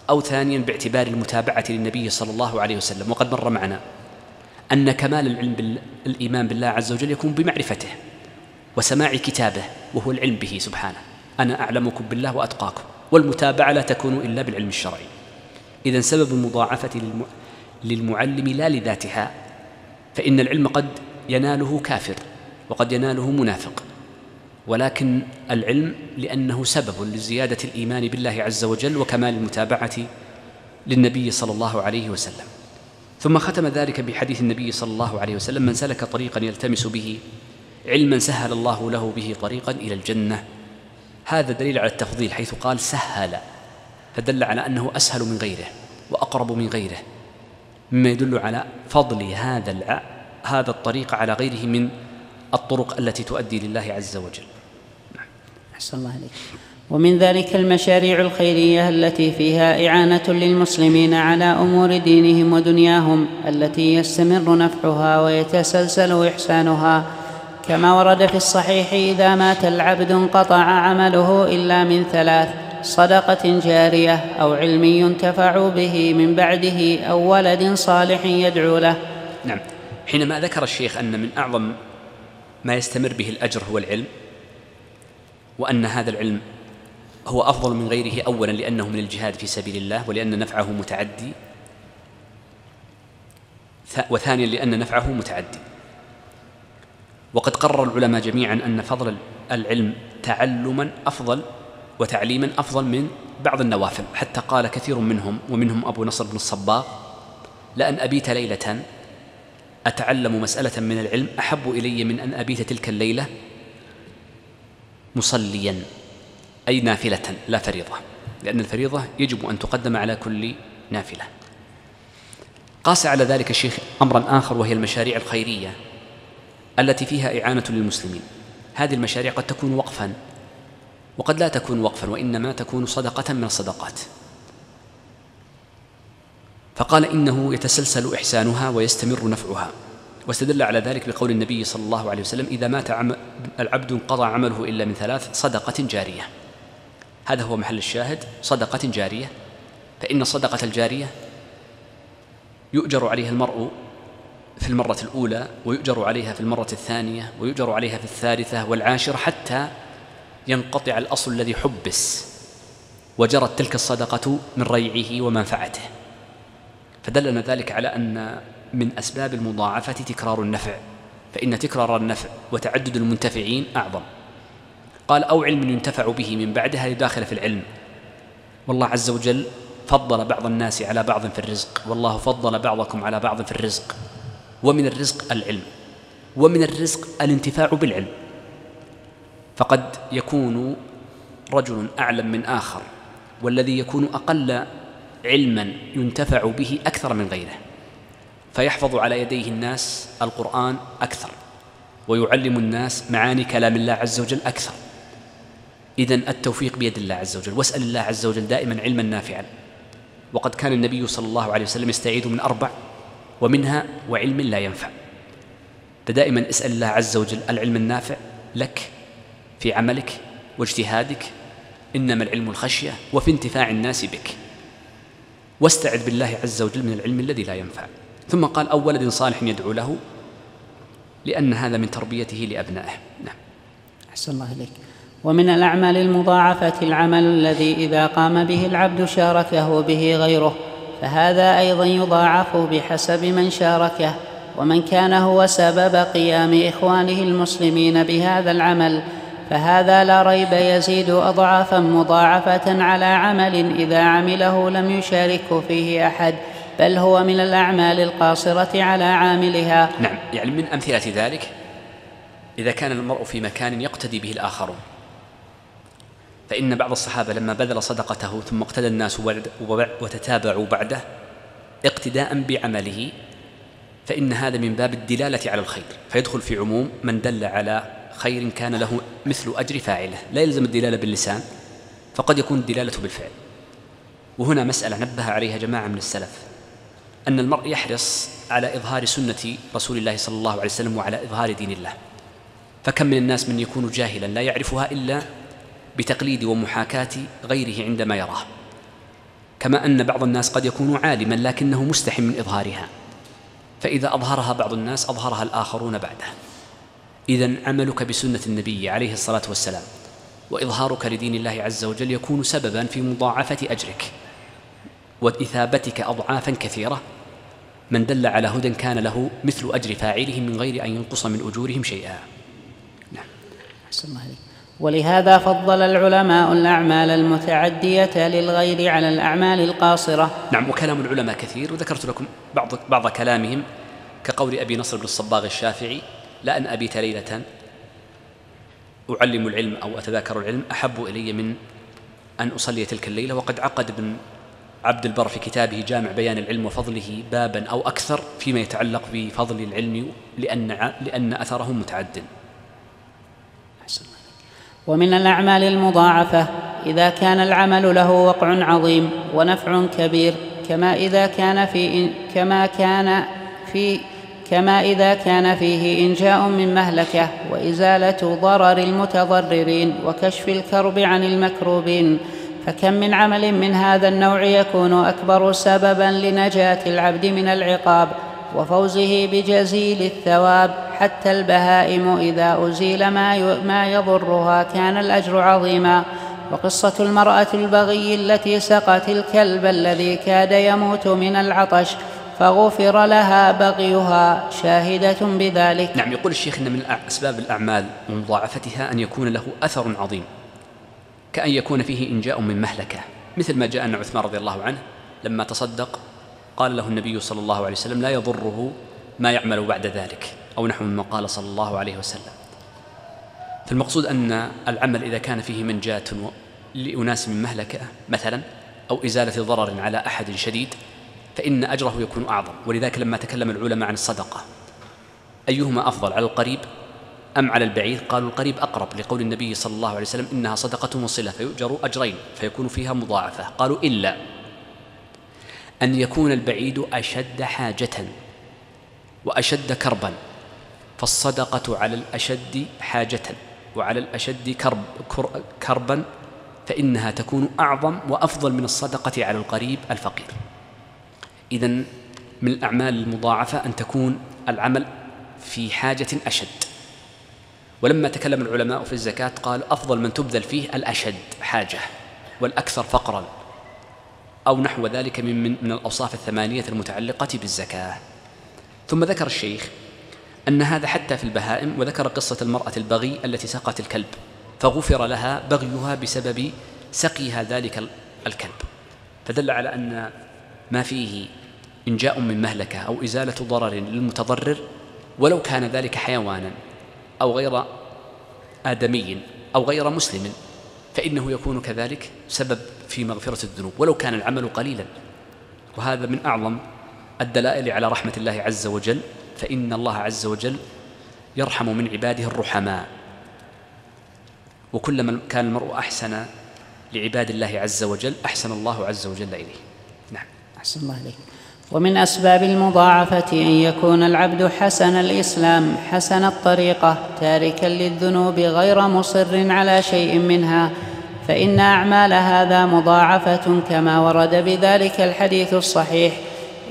أو ثانيا باعتبار المتابعة للنبي صلى الله عليه وسلم. وقد مر معنا أن كمال العلم الإيمان بالله عز وجل يكون بمعرفته وسماع كتابه، وهو العلم به سبحانه: أنا أعلمكم بالله وأتقاكم. والمتابعة لا تكون إلا بالعلم الشرعي. إذن سبب المضاعفة للمعلم لا لذاتها، فإن العلم قد يناله كافر وقد يناله منافق، ولكن العلم لأنه سبب لزيادة الإيمان بالله عز وجل وكمال المتابعة للنبي صلى الله عليه وسلم. ثم ختم ذلك بحديث النبي صلى الله عليه وسلم: من سلك طريقا يلتمس به علما سهل الله له به طريقا إلى الجنة. هذا دليل على التفضيل، حيث قال سهل، فدل على أنه أسهل من غيره وأقرب من غيره، مما يدل على فضل هذا الطريق على غيره من الطرق التي تؤدي لله عز وجل. أحسن الله عليك. ومن ذلك المشاريع الخيرية التي فيها إعانة للمسلمين على أمور دينهم ودنياهم، التي يستمر نفعها ويتسلسل إحسانها، كما ورد في الصحيح: إذا مات العبد انقطع عمله إلا من ثلاث: صدقة جارية، أو علم ينتفع به من بعده، أو ولد صالح يدعو له. نعم. حينما ذكر الشيخ أن من أعظم ما يستمر به الأجر هو العلم، وأن هذا العلم هو أفضل من غيره، أولا لأنه من الجهاد في سبيل الله ولأن نفعه متعدي، وثانيا لأن نفعه متعدي. وقد قرر العلماء جميعا أن فضل العلم تعلما أفضل وتعليما أفضل من بعض النوافل، حتى قال كثير منهم ومنهم أبو نصر بن الصباغ: لأن أبيت ليلة أتعلم مسألة من العلم أحب إلي من أن أبيت تلك الليلة مصليا، أي نافلة لا فريضة، لأن الفريضة يجب أن تقدم على كل نافلة. قاس على ذلك الشيخ أمرا آخر، وهي المشاريع الخيرية التي فيها إعانة للمسلمين. هذه المشاريع قد تكون وقفا وقد لا تكون وقفا، وإنما تكون صدقة من الصدقات. فقال: إنه يتسلسل إحسانها ويستمر نفعها، واستدل على ذلك بقول النبي صلى الله عليه وسلم: إذا مات العبد انقضى عمله إلا من ثلاث: صدقة جارية. هذا هو محل الشاهد، صدقة جارية. فإن الصدقة الجارية يؤجر عليها المرء في المرة الأولى، ويؤجر عليها في المرة الثانية، ويؤجر عليها في الثالثة والعاشرة، حتى ينقطع الأصل الذي حبس وجرت تلك الصدقة من ريعه ومنفعته. فدلنا ذلك على أن من أسباب المضاعفة تكرار النفع، فإن تكرار النفع وتعدد المنتفعين أعظم. قال: أو علم ينتفع به من بعدها، يداخل في العلم. والله عز وجل فضل بعض الناس على بعض في الرزق، والله فضل بعضكم على بعض في الرزق. ومن الرزق العلم، ومن الرزق الانتفاع بالعلم. فقد يكون رجل أعلم من آخر، والذي يكون أقل علما ينتفع به أكثر من غيره، فيحفظ على يديه الناس القرآن أكثر، ويعلم الناس معاني كلام الله عز وجل أكثر. إذن التوفيق بيد الله عز وجل، واسأل الله عز وجل دائما علما نافعا. وقد كان النبي صلى الله عليه وسلم يستعيذ من 4، ومنها وعلم لا ينفع. فدائما اسأل الله عز وجل العلم النافع لك في عملك واجتهادك، إنما العلم الخشية، وفي انتفاع الناس بك. واستعذ بالله عز وجل من العلم الذي لا ينفع. ثم قال: أو ولد صالح يدعو له، لأن هذا من تربيته لأبنائه. نعم. أحسن الله إليك. ومن الأعمال المضاعفة العمل الذي إذا قام به العبد شاركه به غيره، فهذا أيضا يضاعف بحسب من شاركه. ومن كان هو سبب قيام إخوانه المسلمين بهذا العمل، فهذا لا ريب يزيد أضعافا مضاعفة على عمل إذا عمله لم يشاركه فيه أحد، بل هو من الأعمال القاصرة على عاملها. نعم. يعني من أمثلة ذلك إذا كان المرء في مكان يقتدي به الآخرون، فإن بعض الصحابة لما بذل صدقته ثم اقتدى الناس وتتابعوا بعده اقتداء بعمله، فإن هذا من باب الدلالة على الخير، فيدخل في عموم من دل على خير كان له مثل أجر فاعله. لا يلزم الدلالة باللسان، فقد يكون الدلالة بالفعل. وهنا مسألة نبه عليها جماعة من السلف، أن المرء يحرص على إظهار سنة رسول الله صلى الله عليه وسلم وعلى إظهار دين الله. فكم من الناس من يكون جاهلا لا يعرفها إلا بتقليد ومحاكاة غيره عندما يراه، كما أن بعض الناس قد يكون عالما لكنه مستحي من إظهارها، فإذا أظهرها بعض الناس أظهرها الآخرون بعده. إذن عملك بسنة النبي عليه الصلاة والسلام وإظهارك لدين الله عز وجل يكون سببا في مضاعفة أجرك وإثابتك أضعافا كثيرة. من دل على هدى كان له مثل أجر فاعله من غير أن ينقص من أجورهم شيئا. نعم. أحسن الله عليك. ولهذا فضل العلماء الأعمال المتعدية للغير على الأعمال القاصرة. نعم، وكلام العلماء كثير، وذكرت لكم بعض كلامهم كقول أبي نصر بن الصباغ الشافعي: لا أن أبيت ليلة أعلم العلم أو أتذاكر العلم أحب إلي من أن أصلي تلك الليلة. وقد عقد ابن عبد البر في كتابه جامع بيان العلم وفضله بابا أو أكثر فيما يتعلق بفضل العلم لأن أثره متعد. ومن الأعمال المضاعفة إذا كان العمل له وقع عظيم ونفع كبير، كما إذا كان فيه إنجاء من مهلكة وإزالة ضرر المتضررين وكشف الكرب عن المكروبين، فكم من عمل من هذا النوع يكون أكبر سببا لنجاة العبد من العقاب وفوزه بجزيل الثواب. حتى البهائم إذا أزيل ما يضرها كان الأجر عظيما. وقصة المرأة البغي التي سقت الكلب الذي كاد يموت من العطش فغفر لها بغيها شاهدة بذلك. نعم، يقول الشيخ إن من أسباب الأعمال ومضاعفتها أن يكون له أثر عظيم، كأن يكون فيه إنجاء من مهلكة، مثل ما جاء أن عثمان رضي الله عنه لما تصدق قال له النبي صلى الله عليه وسلم: لا يضره ما يعمل بعد ذلك، أو نحو مما قال صلى الله عليه وسلم. فالمقصود أن العمل إذا كان فيه منجاة لأناس من مهلكة مثلا، أو إزالة ضرر على أحد شديد، فإن أجره يكون أعظم. ولذلك لما تكلم العلماء عن الصدقة أيهما أفضل، على القريب أم على البعيد، قالوا القريب أقرب، لقول النبي صلى الله عليه وسلم: إنها صدقة وصلة فيؤجر أجرين فيكون فيها مضاعفة. قالوا إلا أن يكون البعيد أشد حاجة وأشد كربا، فالصدقة على الأشد حاجة وعلى الأشد كربا فإنها تكون أعظم وأفضل من الصدقة على القريب الفقير. إذن من الأعمال المضاعفة أن تكون العمل في حاجة أشد. ولما تكلم العلماء في الزكاة قال: أفضل من تبذل فيه الأشد حاجة والأكثر فقرا، أو نحو ذلك من الأوصاف الثمانية المتعلقة بالزكاة. ثم ذكر الشيخ أن هذا حتى في البهائم، وذكر قصة المرأة البغي التي سقت الكلب فغفر لها بغيها بسبب سقيها ذلك الكلب، فدل على أن ما فيه إنجاء من مهلكة أو إزالة ضرر للمتضرر، ولو كان ذلك حيوانا أو غير آدمي أو غير مسلم، فإنه يكون كذلك سبب في مغفرة الذنوب ولو كان العمل قليلا. وهذا من أعظم الدلائل على رحمة الله عز وجل، فإن الله عز وجل يرحم من عباده الرحماء، وكلما كان المرء أحسن لعباد الله عز وجل أحسن الله عز وجل إليه. نعم، أحسن الله إليك. ومن أسباب المضاعفة أن يكون العبد حسن الإسلام حسن الطريقة تاركا للذنوب غير مصر على شيء منها، فإن أعمال هذا مضاعفة كما ورد بذلك الحديث الصحيح: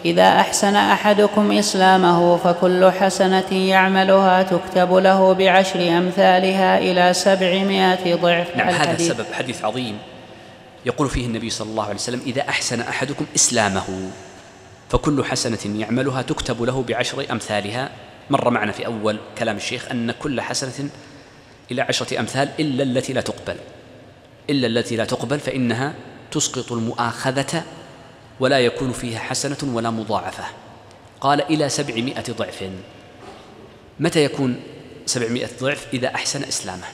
إذا أحسن أحدكم إسلامه فكل حسنة يعملها تكتب له ب10 أمثالها إلى 700 ضعف. نعم، هذا سبب حديث عظيم يقول فيه النبي صلى الله عليه وسلم: إذا أحسن أحدكم إسلامه فكل حسنة يعملها تكتب له ب10 أمثالها. مر معنا في أول كلام الشيخ أن كل حسنة إلى 10 أمثال إلا التي لا تقبل فإنها تسقط المؤاخذة ولا يكون فيها حسنة ولا مضاعفة. قال إلى 700 ضعف. متى يكون 700 ضعف؟ إذا أحسن إسلامه.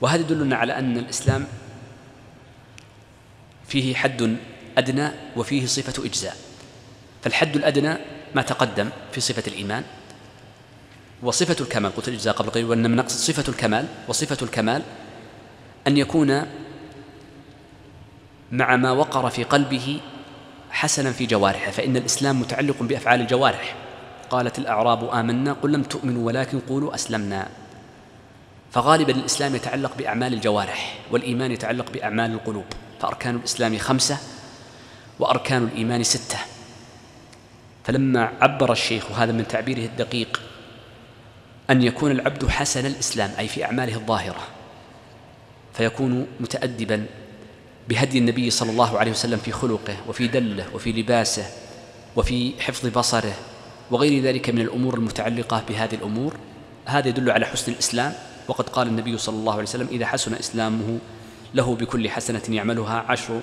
وهذا يدلنا على أن الإسلام فيه حد أدنى وفيه صفة إجزاء. فالحد الأدنى ما تقدم في صفة الإيمان، وصفة الكمال قلت الإجزاء قبل قليل وأن من نقصد صفة الكمال، وصفة الكمال أن يكون مع ما وقر في قلبه حسنا في جوارحه، فإن الإسلام متعلق بأفعال الجوارح. قالت الأعراب آمنا قل لم تؤمنوا ولكن قولوا أسلمنا. فغالبا الإسلام يتعلق بأعمال الجوارح، والإيمان يتعلق بأعمال القلوب. فأركان الإسلام 5 وأركان الإيمان 6. فلما عبر الشيخ، وهذا من تعبيره الدقيق، أن يكون العبد حسن الإسلام أي في أعماله الظاهرة، فيكون متأدبا بهدي النبي صلى الله عليه وسلم في خلقه وفي دله وفي لباسه وفي حفظ بصره وغير ذلك من الأمور المتعلقة بهذه الأمور. هذا يدل على حسن الإسلام وقد قال النبي صلى الله عليه وسلم: إذا حسن إسلامه له بكل حسنة يعملها 10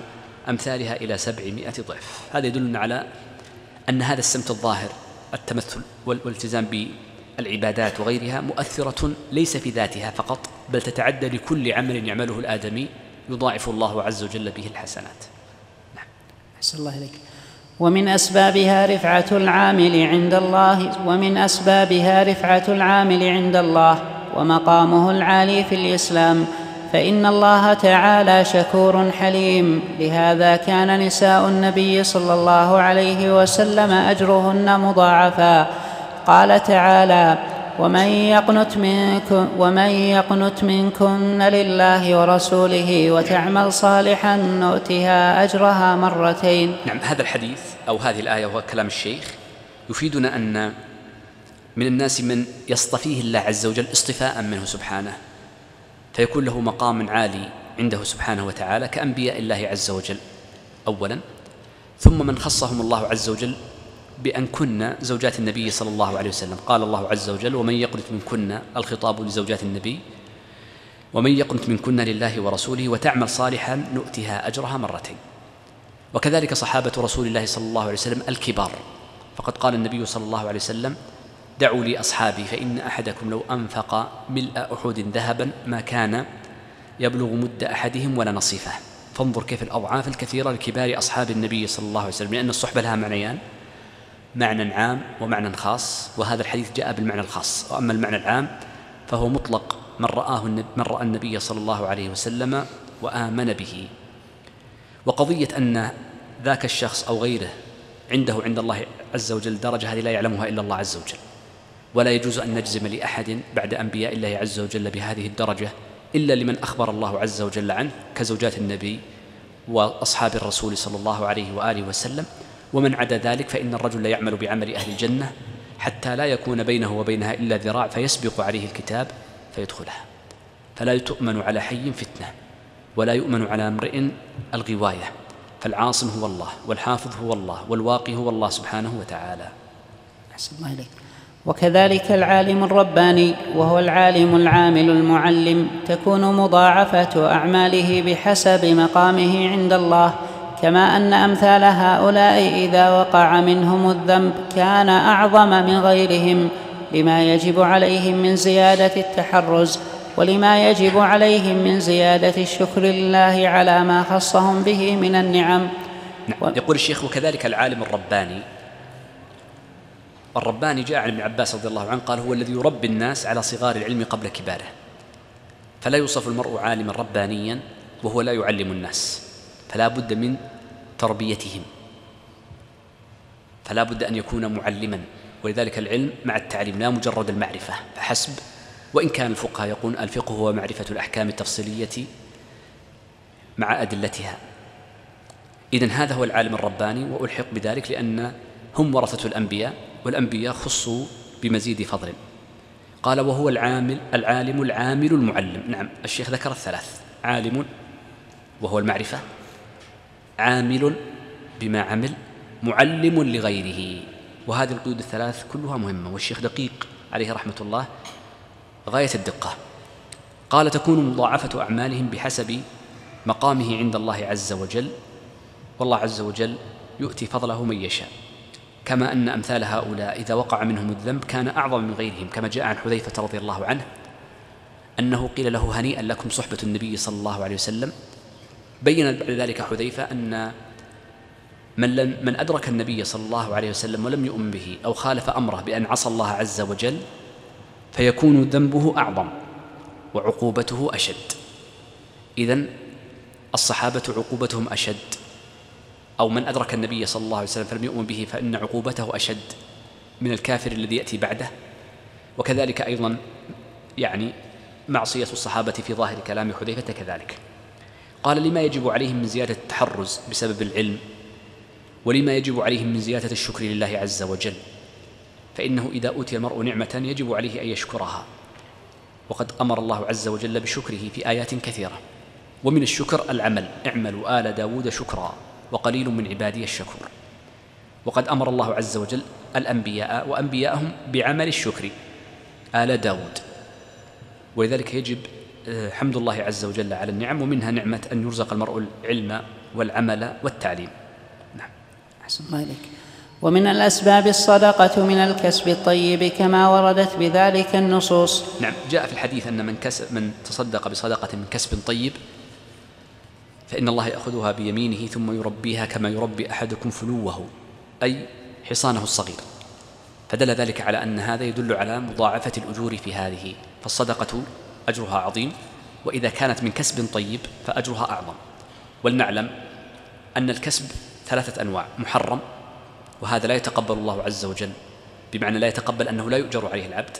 أمثالها إلى 700 ضعف. هذا يدلنا على أن هذا السمت الظاهر، التمثل والالتزام بالعبادات وغيرها، مؤثرة ليس في ذاتها فقط، بل تتعدى لكل عمل يعمله الآدمي يضاعف الله عز وجل به الحسنات. نعم. أحسن الله إليك. ومن أسبابها رفعة العامل عند الله ومقامه العالي في الإسلام، فإن الله تعالى شكور حليم. لهذا كان نساء النبي صلى الله عليه وسلم أجرهن مضاعفا. قال تعالى: ومن يقنت منكن لله ورسوله وتعمل صالحا نؤتها أجرها مرتين. نعم، هذا الحديث أو هذه الآية وهو كلام الشيخ يفيدنا أن من الناس من يصطفيه الله عز وجل اصطفاء منه سبحانه، فيكون له مقام عالي عنده سبحانه وتعالى كأنبياء الله عز وجل أولا، ثم من خصهم الله عز وجل بأن كن زوجات النبي صلى الله عليه وسلم. قال الله عز وجل: ومن يقنت منكن، الخطاب لزوجات النبي، ومن يقنت منكن لله ورسوله وتعمل صالحا نؤتها أجرها مرتين. وكذلك صحابة رسول الله صلى الله عليه وسلم الكبار، فقد قال النبي صلى الله عليه وسلم: دعوا لي أصحابي فإن أحدكم لو أنفق ملء أحد ذهبا ما كان يبلغ مد أحدهم ولا نصيفه. فانظر كيف الأضعاف الكثيرة لكبار أصحاب النبي صلى الله عليه وسلم، لأن الصحبة لها معنيان: معنى عام ومعنى خاص، وهذا الحديث جاء بالمعنى الخاص. وأما المعنى العام فهو مطلق من رأى النبي صلى الله عليه وسلم وآمن به. وقضية أن ذاك الشخص أو غيره عنده عند الله عز وجل درجة، هذه لا يعلمها إلا الله عز وجل، ولا يجوز أن نجزم لأحد بعد أنبياء الله عز وجل بهذه الدرجة إلا لمن أخبر الله عز وجل عنه كزوجات النبي وأصحاب الرسول صلى الله عليه وآله وسلم. ومن عدا ذلك فإن الرجل لا يعمل بعمل أهل الجنة حتى لا يكون بينه وبينها إلا ذراع فيسبق عليه الكتاب فيدخلها. فلا تؤمن على حي فتنة، ولا يؤمن على امرئ الغواية، فالعاصم هو الله، والحافظ هو الله، والواقي هو الله سبحانه وتعالى. أحسن الله إليك. وكذلك العالم الرباني وهو العالم العامل المعلم تكون مضاعفة أعماله بحسب مقامه عند الله، كما أن أمثال هؤلاء إذا وقع منهم الذنب كان أعظم من غيرهم، لما يجب عليهم من زيادة التحرز، ولما يجب عليهم من زيادة الشكر لله على ما خصهم به من النعم. يقول الشيخ: وكذلك العالم الرباني جاء عن ابن عباس رضي الله عنه قال: هو الذي يربي الناس على صغار العلم قبل كباره. فلا يوصف المرء عالما ربانيا وهو لا يعلم الناس، فلا بد من تربيتهم، فلا بد أن يكون معلما. ولذلك العلم مع التعليم لا مجرد المعرفة فحسب، وإن كان الفقهاء يقولون الفقه هو معرفة الأحكام التفصيلية مع أدلتها. إذن هذا هو العالم الرباني، وألحق بذلك لأن هم ورثة الأنبياء، والأنبياء خصوا بمزيد فضل. قال: وهو العالم العامل المعلم. نعم، الشيخ ذكر الثلاث: عالم وهو المعرفة، عامل بما عمل، معلم لغيره. وهذه القيود الثلاث كلها مهمة، والشيخ دقيق عليه رحمة الله غاية الدقة. قال: تكون مضاعفة أعمالهم بحسب مقامه عند الله عز وجل، والله عز وجل يؤتي فضله من يشاء، كما أن أمثال هؤلاء إذا وقع منهم الذنب كان أعظم من غيرهم، كما جاء عن حذيفة رضي الله عنه أنه قيل له: هنيئا لكم صحبة النبي صلى الله عليه وسلم. بين بعد ذلك حذيفة أن من أدرك النبي صلى الله عليه وسلم ولم يؤمن به أو خالف أمره بأن عصى الله عز وجل فيكون ذنبه أعظم وعقوبته أشد. إذن الصحابة عقوبتهم أشد، أو من أدرك النبي صلى الله عليه وسلم فلم يؤمن به فإن عقوبته أشد من الكافر الذي يأتي بعده. وكذلك أيضا معصية الصحابة في ظاهر كلام حذيفة كذلك. قال: لما يجب عليهم من زيادة التحرز بسبب العلم، ولما يجب عليهم من زيادة الشكر لله عز وجل، فإنه إذا أوتي المرء نعمة يجب عليه أن يشكرها، وقد أمر الله عز وجل بشكره في آيات كثيرة. ومن الشكر العمل: اعملوا آل داود شكرا وقليل من عبادي الشكور. وقد أمر الله عز وجل الأنبياء وأنبياءهم بعمل الشكر، آل داود. ولذلك يجب حمد الله عز وجل على النعم، ومنها نعمة أن يرزق المرء العلم والعمل والتعليم. نعم. أحسن الله إليك. ومن الأسباب الصدقة من الكسب الطيب كما وردت بذلك النصوص. نعم، جاء في الحديث أن من تصدق بصدقة من كسب طيب فإن الله يأخذها بيمينه ثم يربيها كما يربي أحدكم فلوه، أي حصانه الصغير. فدل ذلك على أن هذا يدل على مضاعفة الأجور في هذه، فالصدقة أجرها عظيم، وإذا كانت من كسب طيب فأجرها أعظم. ولنعلم أن الكسب 3 أنواع: محرم، وهذا لا يتقبل الله عز وجل، بمعنى لا يتقبل أنه لا يؤجر عليه العبد.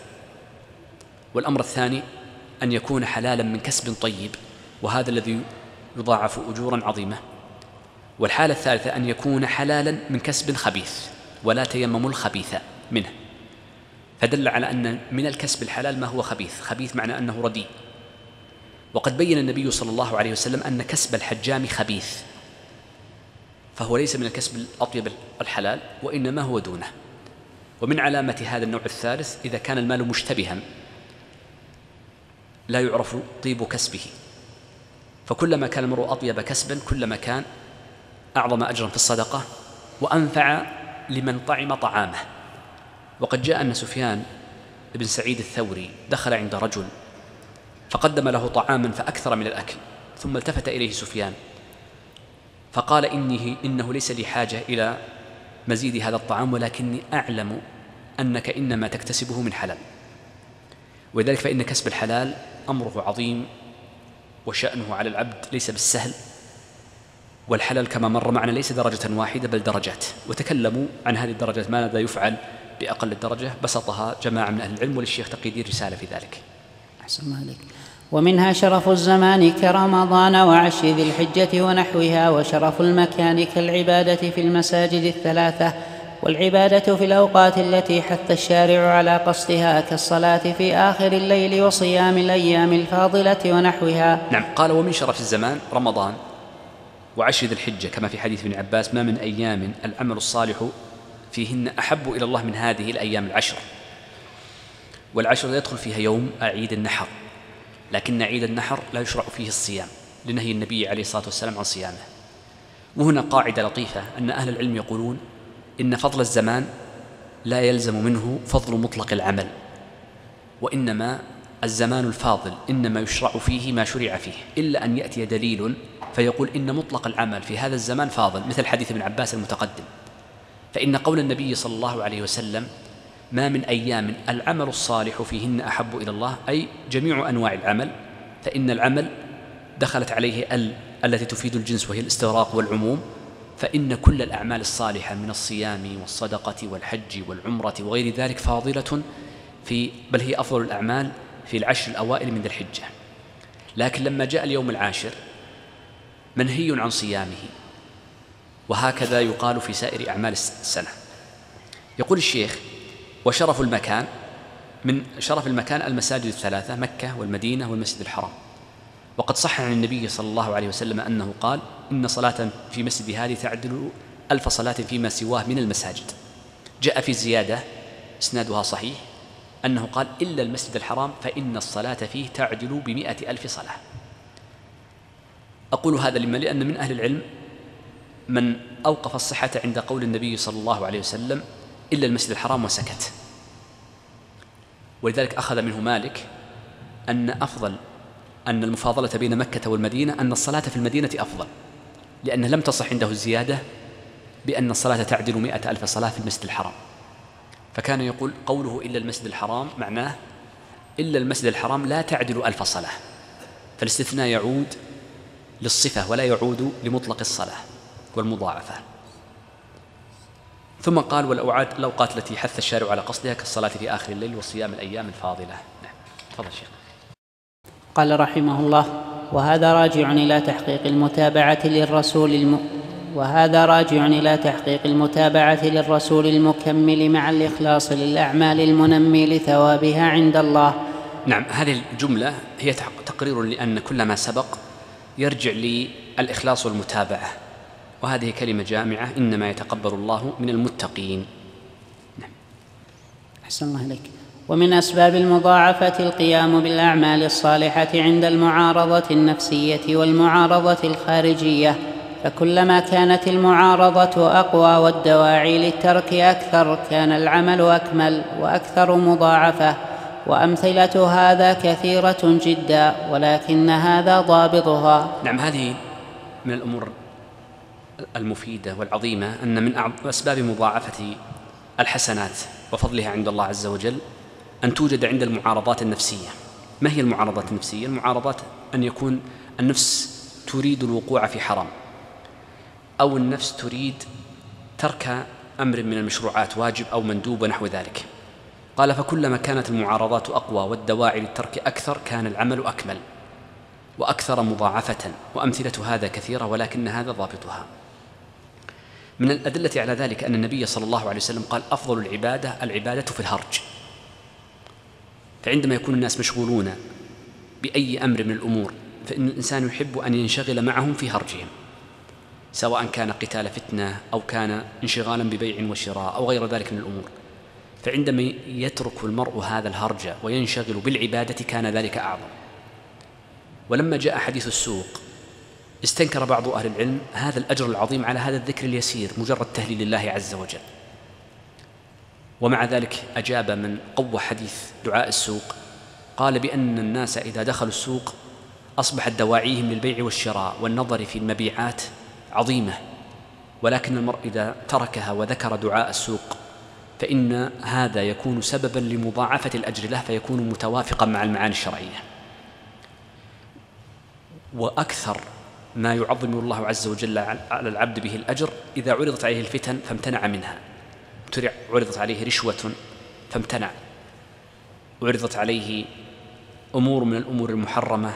والأمر الثاني أن يكون حلالا من كسب طيب، وهذا الذي يضاعف أجورا عظيمة. والحالة الثالثة أن يكون حلالا من كسب خبيث، ولا تيمموا الخبيث منه. فدل على أن من الكسب الحلال ما هو خبيث، خبيث معنى أنه رديء. وقد بين النبي صلى الله عليه وسلم أن كسب الحجام خبيث، فهو ليس من الكسب الأطيب الحلال، وإنما هو دونه. ومن علامة هذا النوع الثالث إذا كان المال مشتبها لا يعرف طيب كسبه، فكلما كان المرء أطيب كسبا كلما كان أعظم أجرا في الصدقة وأنفع لمن طعم طعامه. وقد جاء أن سفيان بن سعيد الثوري دخل عند رجل فقدم له طعاما فأكثر من الأكل، ثم التفت إليه سفيان فقال: إنه ليس لي حاجة إلى مزيد هذا الطعام، ولكني أعلم أنك إنما تكتسبه من حلال. ولذلك فإن كسب الحلال أمره عظيم، وشأنه على العبد ليس بالسهل. والحلال كما مر معنا ليس درجة واحدة بل درجات، وتكلموا عن هذه الدرجات ماذا يفعل بأقل الدرجة، بسطها جماعة من أهل العلم، وللشيخ تقي الدين رسالة في ذلك. أحسن الله عليك. ومنها شرف الزمان كرمضان وعشر ذي الحجة ونحوها، وشرف المكان كالعبادة في المساجد 3، والعبادة في الأوقات التي حث الشارع على قصدها كالصلاة في آخر الليل وصيام الأيام الفاضلة ونحوها. نعم، قال: ومن شرف الزمان رمضان وعشر ذي الحجة، كما في حديث ابن عباس: ما من أيام العمل الصالح فيهن أحب إلى الله من هذه الأيام العشر. والعشر يدخل فيها يوم عيد النحر، لكن عيد النحر لا يشرع فيه الصيام لنهي النبي عليه الصلاة والسلام عن صيامه. وهنا قاعدة لطيفة أن أهل العلم يقولون إن فضل الزمان لا يلزم منه فضل مطلق العمل، وإنما الزمان الفاضل إنما يشرع فيه ما شرع فيه، إلا أن يأتي دليل فيقول إن مطلق العمل في هذا الزمان فاضل، مثل حديث ابن عباس المتقدم. فإن قول النبي صلى الله عليه وسلم: ما من أيام العمل الصالح فيهن أحب إلى الله، أي جميع أنواع العمل، فإن العمل دخلت عليه التي تفيد الجنس وهي الاستغراق والعموم، فإن كل الأعمال الصالحة من الصيام والصدقة والحج والعمرة وغير ذلك فاضلة بل هي أفضل الأعمال في العشر الأوائل من ذي الحجة. لكن لما جاء اليوم العاشر منهي عن صيامه، وهكذا يقال في سائر أعمال السنة. يقول الشيخ: وشرف المكان، من شرف المكان المساجد 3، مكة والمدينة والمسجد الحرام. وقد صح عن النبي صلى الله عليه وسلم أنه قال: إن صلاة في مسجد هذه تعدل 1000 صلاة فيما سواه من المساجد. جاء في زيادة إسنادها صحيح أنه قال: إلا المسجد الحرام فإن الصلاة فيه تعدل ب100,000 صلاة. أقول هذا لأن من أهل العلم من أوقف الصحة عند قول النبي صلى الله عليه وسلم إلا المسجد الحرام وسكت. ولذلك أخذ منه مالك أن المفاضلة بين مكة والمدينة أن الصلاة في المدينة أفضل، لأن لم تصح عنده الزيادة بأن الصلاة تعدل 100,000 صلاة في المسجد الحرام. فكان يقول قوله إلا المسجد الحرام معناه إلا المسجد الحرام لا تعدل 1000 صلاة، فالاستثناء يعود للصفة ولا يعود لمطلق الصلاة والمضاعفة. ثم قال: والأوقات التي حث الشارع على قصدها كالصلاة في آخر الليل وصيام الأيام الفاضلة. نعم، تفضل شيخ. قال رحمه الله: وهذا راجع إلى تحقيق للرسول المكمل مع الإخلاص للأعمال المنمي لثوابها عند الله. نعم، هذه الجملة هي تقرير لأن كل ما سبق يرجع للإخلاص والمتابعة، وهذه كلمة جامعة: إنما يتقبل الله من المتقين. نعم. أحسن الله إليك. ومن أسباب المضاعفة القيام بالأعمال الصالحة عند المعارضة النفسية والمعارضة الخارجية، فكلما كانت المعارضة أقوى والدواعي للترك أكثر كان العمل أكمل وأكثر مضاعفة. وأمثلة هذا كثيرة جدا، ولكن هذا ضابطها. نعم، هذه من الأمور المفيدة والعظيمة، أن من أسباب مضاعفة الحسنات وفضلها عند الله عز وجل أن توجد عند المعارضات النفسية. ما هي المعارضات النفسية؟ المعارضات أن يكون النفس تريد الوقوع في حرام، أو النفس تريد ترك أمر من المشروعات، واجب أو مندوب ونحو ذلك. قال: فكلما كانت المعارضات أقوى والدواعي للترك أكثر كان العمل أكمل وأكثر مضاعفة. وأمثلة هذا كثيرة، ولكن هذا ضابطها. من الأدلة على ذلك أن النبي صلى الله عليه وسلم قال: أفضل العبادة في الهرج. فعندما يكون الناس مشغولون بأي أمر من الأمور فإن الإنسان يحب أن ينشغل معهم في هرجهم، سواء كان قتال فتنة أو كان انشغالا ببيع وشراء أو غير ذلك من الأمور. فعندما يترك المرء هذا الهرج وينشغل بالعبادة كان ذلك أعظم. ولما جاء حديث السوق استنكر بعض أهل العلم هذا الأجر العظيم على هذا الذكر اليسير، مجرد تهليل الله عز وجل. ومع ذلك أجاب من قوى حديث دعاء السوق، قال بأن الناس إذا دخلوا السوق أصبحت دواعيهم للبيع والشراء والنظر في المبيعات عظيمة، ولكن المرء إذا تركها وذكر دعاء السوق فإن هذا يكون سببا لمضاعفة الأجر له، فيكون متوافقا مع المعاني الشرعية. وأكثر ما يعظم الله عز وجل على العبد به الأجر إذا عرضت عليه الفتن فامتنع منها. عرضت عليه رشوة فامتنع، عرضت عليه أمور من الأمور المحرمة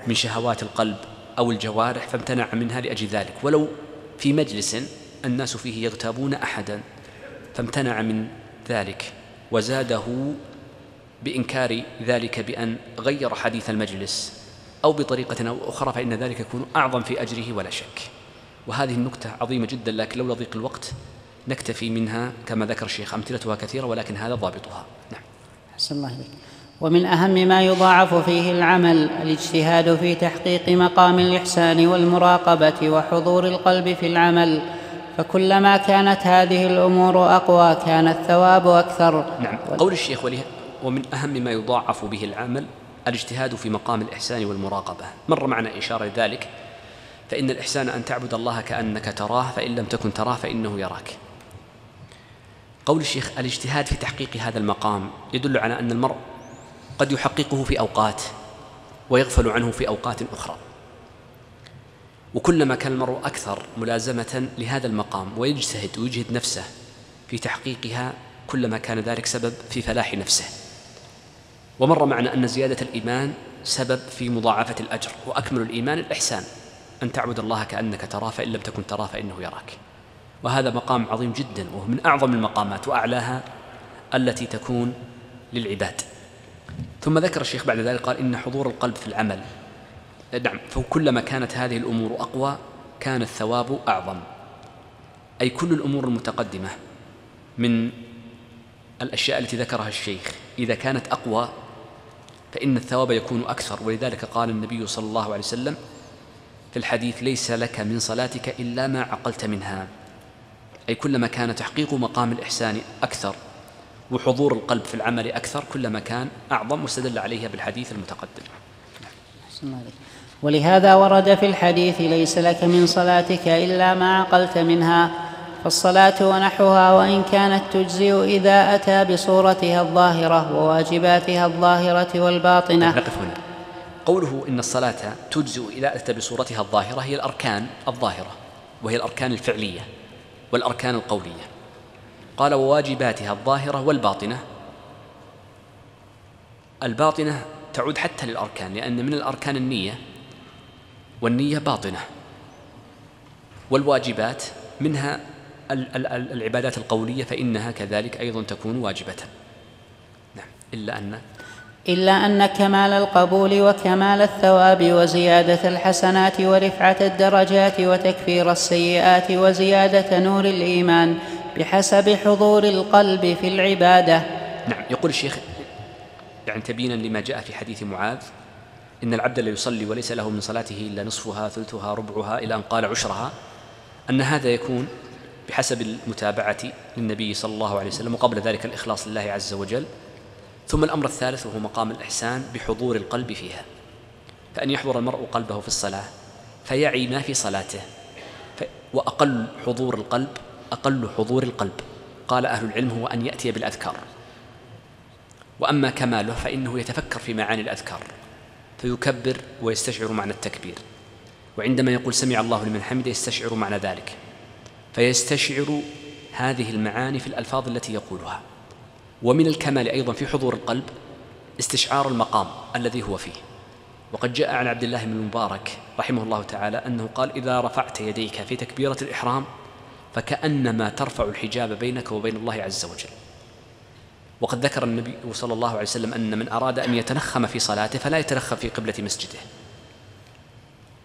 من شهوات القلب أو الجوارح فامتنع منها لأجل ذلك. ولو في مجلس الناس فيه يغتابون أحدا فامتنع من ذلك، وزاده بإنكار ذلك بأن غير حديث المجلس أو بطريقة أو أخرى، فإن ذلك يكون أعظم في أجره ولا شك. وهذه النكتة عظيمة جدا، لكن لولا ضيق الوقت نكتفي منها كما ذكر الشيخ. أمثلتها كثيرة ولكن هذا ضابطها. نعم. أحسن الله إليك. ومن أهم ما يضاعف فيه العمل الاجتهاد في تحقيق مقام الإحسان والمراقبة وحضور القلب في العمل، فكلما كانت هذه الأمور أقوى كان الثواب أكثر. نعم. قول الشيخ: ومن أهم ما يضاعف به العمل الاجتهاد في مقام الإحسان والمراقبة. مر معنا إشارة ذلك، فإن الإحسان أن تعبد الله كأنك تراه فإن لم تكن تراه فإنه يراك. قول الشيخ: الاجتهاد في تحقيق هذا المقام يدل على أن المرء قد يحققه في أوقات ويغفل عنه في أوقات أخرى، وكلما كان المرء أكثر ملازمة لهذا المقام ويجتهد ويجهد نفسه في تحقيقها كلما كان ذلك سبب في فلاح نفسه. ومر معنا أن زيادة الإيمان سبب في مضاعفة الأجر، وأكمل الإيمان الإحسان أن تعبد الله كأنك تراه فإن لم تكن تراه فإنه يراك. وهذا مقام عظيم جدا، وهو من أعظم المقامات وأعلاها التي تكون للعباد. ثم ذكر الشيخ بعد ذلك قال: إن حضور القلب في العمل. نعم، فكلما كانت هذه الأمور أقوى كان الثواب أعظم. أي كل الأمور المتقدمة من الأشياء التي ذكرها الشيخ إذا كانت أقوى فإن الثواب يكون أكثر. ولذلك قال النبي صلى الله عليه وسلم في الحديث: ليس لك من صلاتك إلا ما عقلت منها. أي كلما كان تحقيق مقام الإحسان أكثر وحضور القلب في العمل أكثر كلما كان أعظم، واستدل عليها بالحديث المتقدم. ولهذا ورد في الحديث: ليس لك من صلاتك إلا ما عقلت منها. فالصلاة ونحوها وإن كانت تجزئ إذا أتى بصورتها الظاهرة وواجباتها الظاهرة والباطنة. نقف هنا. قوله إن الصلاة تجزئ إذا أتى بصورتها الظاهرة هي الأركان الظاهرة، وهي الأركان الفعلية والأركان القولية. قال: وواجباتها الظاهرة والباطنة. الباطنة تعود حتى للأركان، لأن من الأركان النية، والنية باطنة. والواجبات منها العبادات القولية فإنها كذلك أيضا تكون واجبة. نعم. إلا أن كمال القبول وكمال الثواب وزيادة الحسنات ورفعة الدرجات وتكفير السيئات وزيادة نور الإيمان بحسب حضور القلب في العبادة. نعم. يقول الشيخ: يعني تبينا لما جاء في حديث معاذ إن العبد لا يصلي وليس له من صلاته إلا نصفها ثلثها ربعها إلى أن قال عشرها، أن هذا يكون بحسب المتابعة للنبي صلى الله عليه وسلم، وقبل ذلك الإخلاص لله عز وجل. ثم الأمر الثالث وهو مقام الإحسان بحضور القلب فيها، فأن يحضر المرء قلبه في الصلاة فيعي ما في صلاته، وأقل حضور القلب قال أهل العلم هو أن يأتي بالأذكار، وأما كماله فإنه يتفكر في معاني الأذكار فيكبر ويستشعر معنى التكبير، وعندما يقول سمع الله لمن حمده يستشعر معنى ذلك، فيستشعر هذه المعاني في الألفاظ التي يقولها. ومن الكمال أيضا في حضور القلب استشعار المقام الذي هو فيه، وقد جاء عن عبد الله بن المبارك رحمه الله تعالى أنه قال إذا رفعت يديك في تكبيرة الإحرام فكأنما ترفع الحجاب بينك وبين الله عز وجل. وقد ذكر النبي صلى الله عليه وسلم أن من أراد أن يتنخم في صلاته فلا يتنخم في قبلة مسجده،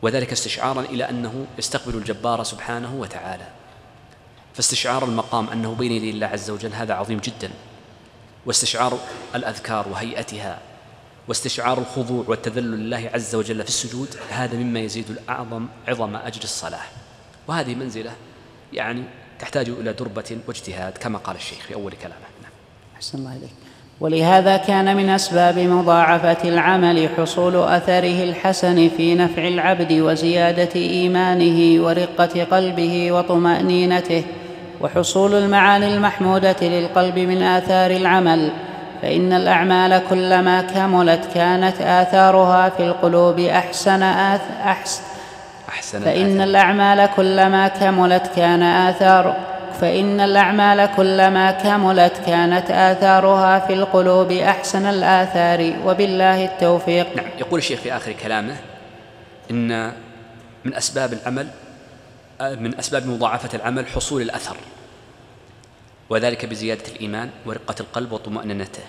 وذلك استشعارا إلى أنه يستقبل الجبار سبحانه وتعالى. فاستشعار المقام أنه بين يدي الله عز وجل هذا عظيم جدا، واستشعار الأذكار وهيئتها، واستشعار الخضوع والتذلل لله عز وجل في السجود، هذا مما يزيد عظم أجر الصلاة. وهذه منزلة يعني تحتاج إلى دربة واجتهاد كما قال الشيخ في أول كلامه. أحسن الله إليك. ولهذا كان من أسباب مضاعفة العمل حصول أثره الحسن في نفع العبد وزيادة إيمانه ورقة قلبه وطمأنينته، وحصول المعاني المحمودة للقلب من آثار العمل، فإن الأعمال كلما كملت كانت آثارها في القلوب فإن الأعمال كلما كملت كانت آثارها في القلوب أحسن الآثار، وبالله التوفيق. نعم. يقول الشيخ في آخر كلامه إن من أسباب مضاعفة العمل حصول الأثر، وذلك بزيادة الإيمان ورقة القلب وطمأنينته.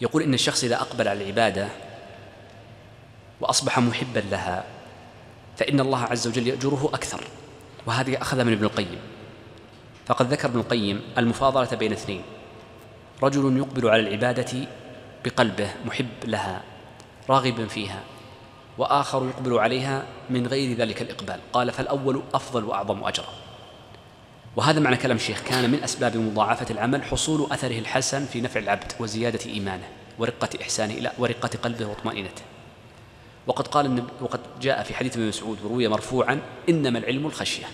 يقول إن الشخص إذا أقبل على العبادة وأصبح محبا لها فإن الله عز وجل يأجره أكثر، وهذه أخذ من ابن القيم. فقد ذكر ابن القيم المفاضلة بين اثنين: رجل يقبل على العبادة بقلبه محب لها راغبا فيها، وآخر يقبل عليها من غير ذلك الإقبال. قال فالأول أفضل وأعظم أجرا. وهذا معنى كلام الشيخ: كان من أسباب مضاعفة العمل حصول أثره الحسن في نفع العبد وزيادة إيمانه ورقة إحسانه ورقة قلبه وطمأنينته. وقد جاء في حديث ابن مسعود وروي مرفوعا: إنما العلم الخشية.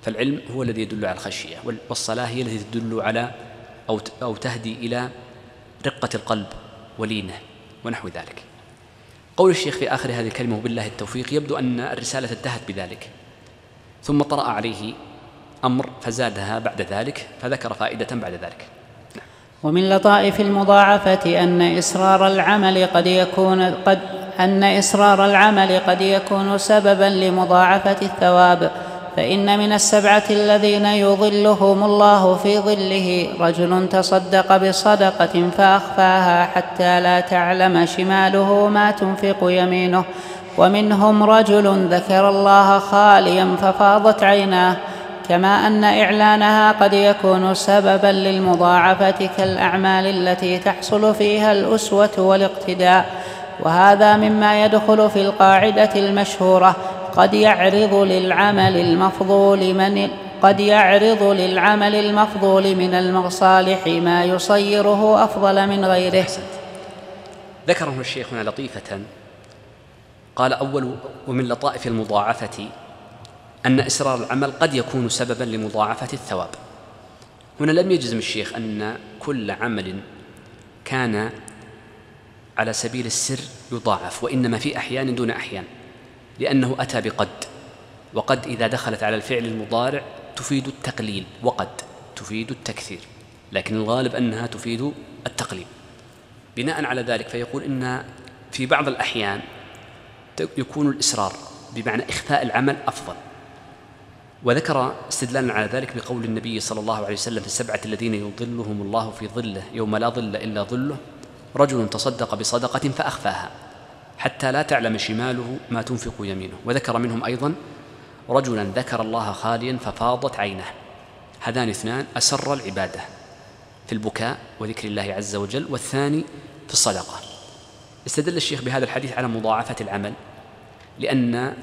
فالعلم هو الذي يدل على الخشية، والصلاة هي التي تدل على أو تهدي إلى رقة القلب ولينه ونحو ذلك. قول الشيخ في آخر هذه الكلمة وبالله التوفيق يبدو أن الرسالة انتهت بذلك، ثم طرأ عليه أمر فزادها بعد ذلك، فذكر فائدة بعد ذلك. ومن لطائف المضاعفة أن إصرار العمل قد يكون سببا لمضاعفة الثواب. فإن من السبعة الذين يظلهم الله في ظله رجل تصدق بصدقة فأخفاها حتى لا تعلم شماله ما تنفق يمينه، ومنهم رجل ذكر الله خاليا ففاضت عيناه. كما أن إعلانها قد يكون سببا للمضاعفة كالأعمال التي تحصل فيها الأسوة والاقتداء، وهذا مما يدخل في القاعدة المشهورة: قد يعرض للعمل المفضول من المصالح ما يصيره أفضل من غيره. ذكره الشيخ هنا لطيفة، قال: أول ومن لطائف المضاعفة أن إصرار العمل قد يكون سببا لمضاعفة الثواب. هنا لم يجزم الشيخ أن كل عمل كان على سبيل السر يضاعف، وإنما في أحيان دون أحيان، لأنه أتى بقد، وقد إذا دخلت على الفعل المضارع تفيد التقليل، وقد تفيد التكثير، لكن الغالب أنها تفيد التقليل. بناء على ذلك فيقول إن في بعض الأحيان يكون الإصرار بمعنى إخفاء العمل أفضل. وذكر استدلالا على ذلك بقول النبي صلى الله عليه وسلم: في السبعة الذين يظلهم الله في ظله يوم لا ظل إلا ظله: رجل تصدق بصدقة فأخفاها حتى لا تعلم شماله ما تنفق يمينه. وذكر منهم أيضا رجلا ذكر الله خاليا ففاضت عينه. هذان اثنان أسر العبادة في البكاء وذكر الله عز وجل، والثاني في الصدقة. استدل الشيخ بهذا الحديث على مضاعفة العمل، لأن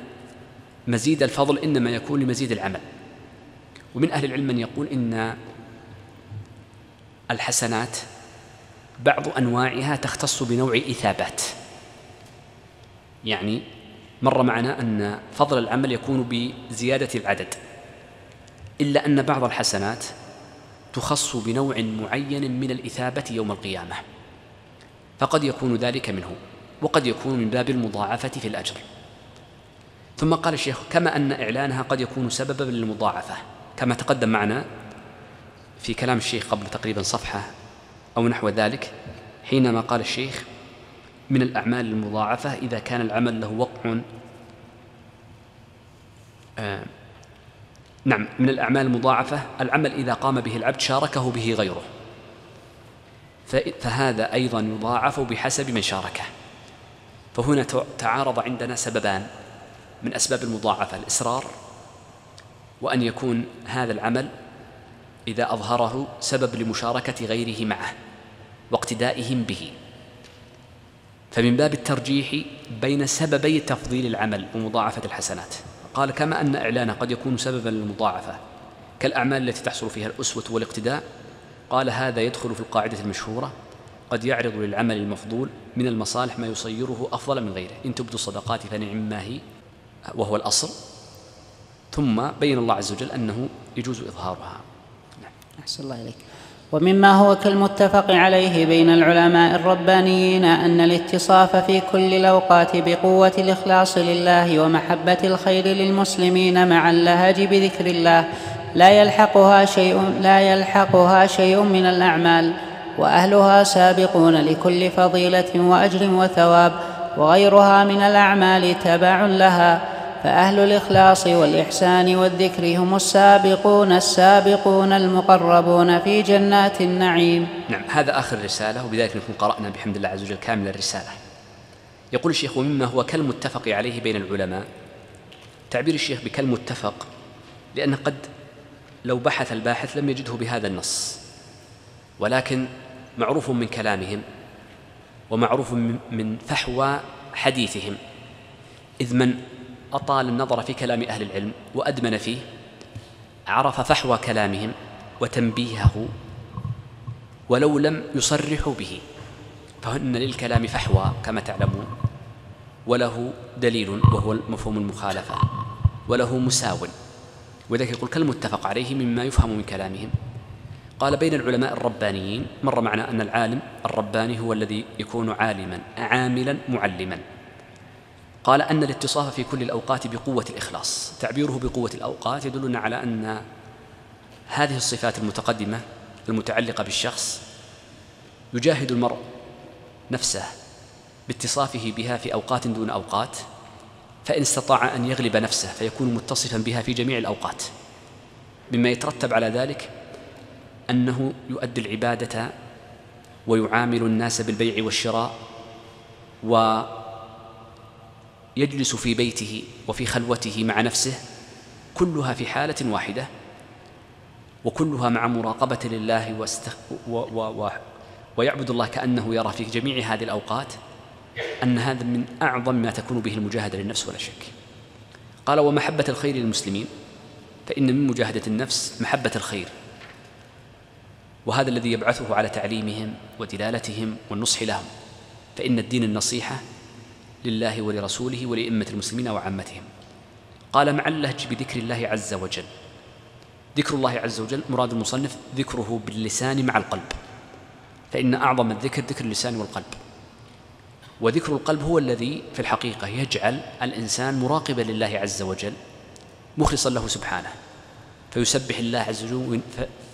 مزيد الفضل إنما يكون لمزيد العمل. ومن أهل العلم من يقول إن الحسنات بعض أنواعها تختص بنوع إثابات، يعني مر معنا أن فضل العمل يكون بزيادة العدد، إلا أن بعض الحسنات تخص بنوع معين من الإثابة يوم القيامة، فقد يكون ذلك منه، وقد يكون من باب المضاعفة في الأجر. ثم قال الشيخ: كما أن إعلانها قد يكون سببا للمضاعفة، كما تقدم معنا في كلام الشيخ قبل تقريبا صفحة أو نحو ذلك، حينما قال الشيخ: من الأعمال المضاعفة إذا كان العمل له وقع من الأعمال المضاعفة العمل إذا قام به العبد شاركه به غيره، فهذا أيضا يضاعف بحسب من شاركه. فهنا تعارض عندنا سببان من أسباب المضاعفة: الإصرار، وأن يكون هذا العمل إذا أظهره سبب لمشاركة غيره معه واقتدائهم به. فمن باب الترجيح بين سببي تفضيل العمل ومضاعفة الحسنات قال: كما أن إعلانه قد يكون سببا للمضاعفة كالأعمال التي تحصل فيها الأسوة والاقتداء، قال: هذا يدخل في القاعدة المشهورة: قد يعرض للعمل المفضول من المصالح ما يصيره أفضل من غيره، إن تبدوا الصدقات فنعم ما هي، وهو الأصل. ثم بين الله عز وجل أنه يجوز إظهارها. أحسن الله إليك. ومما هو كالمتفق عليه بين العلماء الربانيين أن الاتصاف في كل الأوقات بقوة الإخلاص لله ومحبة الخير للمسلمين مع اللهج بذكر الله لا يلحقها شيء من الأعمال، وأهلها سابقون لكل فضيلة وأجر وثواب، وغيرها من الأعمال تبع لها، فأهل الإخلاص والإحسان والذكر هم السابقون المقربون في جنات النعيم. نعم، هذا آخر رسالة، وبذلك نكون قرأنا بحمد الله عز وجل كامل الرسالة. يقول الشيخ: ومما هو كالمتفق عليه بين العلماء. تعبير الشيخ بكالمتفق لأن قد لو بحث الباحث لم يجده بهذا النص، ولكن معروف من كلامهم ومعروف من فحوى حديثهم، إذ من أطال النظر في كلام أهل العلم وأدمن فيه عرف فحوى كلامهم وتنبيهه ولو لم يصرحوا به، فإن للكلام فحوى كما تعلمون، وله دليل وهو مفهوم المخالفة، وله مساو، وذلك يقول كالمتفق عليه مما يفهم من كلامهم. قال: بين العلماء الربانيين، مر معنا أن العالم الرباني هو الذي يكون عالما عاملا معلما. قال: أن الاتصاف في كل الأوقات بقوة الإخلاص. تعبيره بقوة الأوقات يدلنا على أن هذه الصفات المتقدمة المتعلقة بالشخص يجاهد المرء نفسه باتصافه بها في أوقات دون أوقات، فإن استطاع أن يغلب نفسه فيكون متصفا بها في جميع الأوقات، مما يترتب على ذلك أنه يؤدي العبادة ويعامل الناس بالبيع والشراء، ويجلس في بيته وفي خلوته مع نفسه، كلها في حالة واحدة، وكلها مع مراقبة لله ويعبد الله كأنه يرى في جميع هذه الأوقات، أن هذا من أعظم ما تكون به المجاهدة للنفس ولا شك. قال: ومحبة الخير للمسلمين، فإن من مجاهدة النفس محبة الخير، وهذا الذي يبعثه على تعليمهم ودلالتهم والنصح لهم، فإن الدين النصيحة لله ولرسوله ولأئمة المسلمين وعامتهم. قال: مع اللهج بذكر الله عز وجل. ذكر الله عز وجل مراد المصنف ذكره باللسان مع القلب، فإن أعظم الذكر ذكر اللسان والقلب، وذكر القلب هو الذي في الحقيقة يجعل الإنسان مراقبا لله عز وجل مخلصا له سبحانه، فيسبح الله عز وجل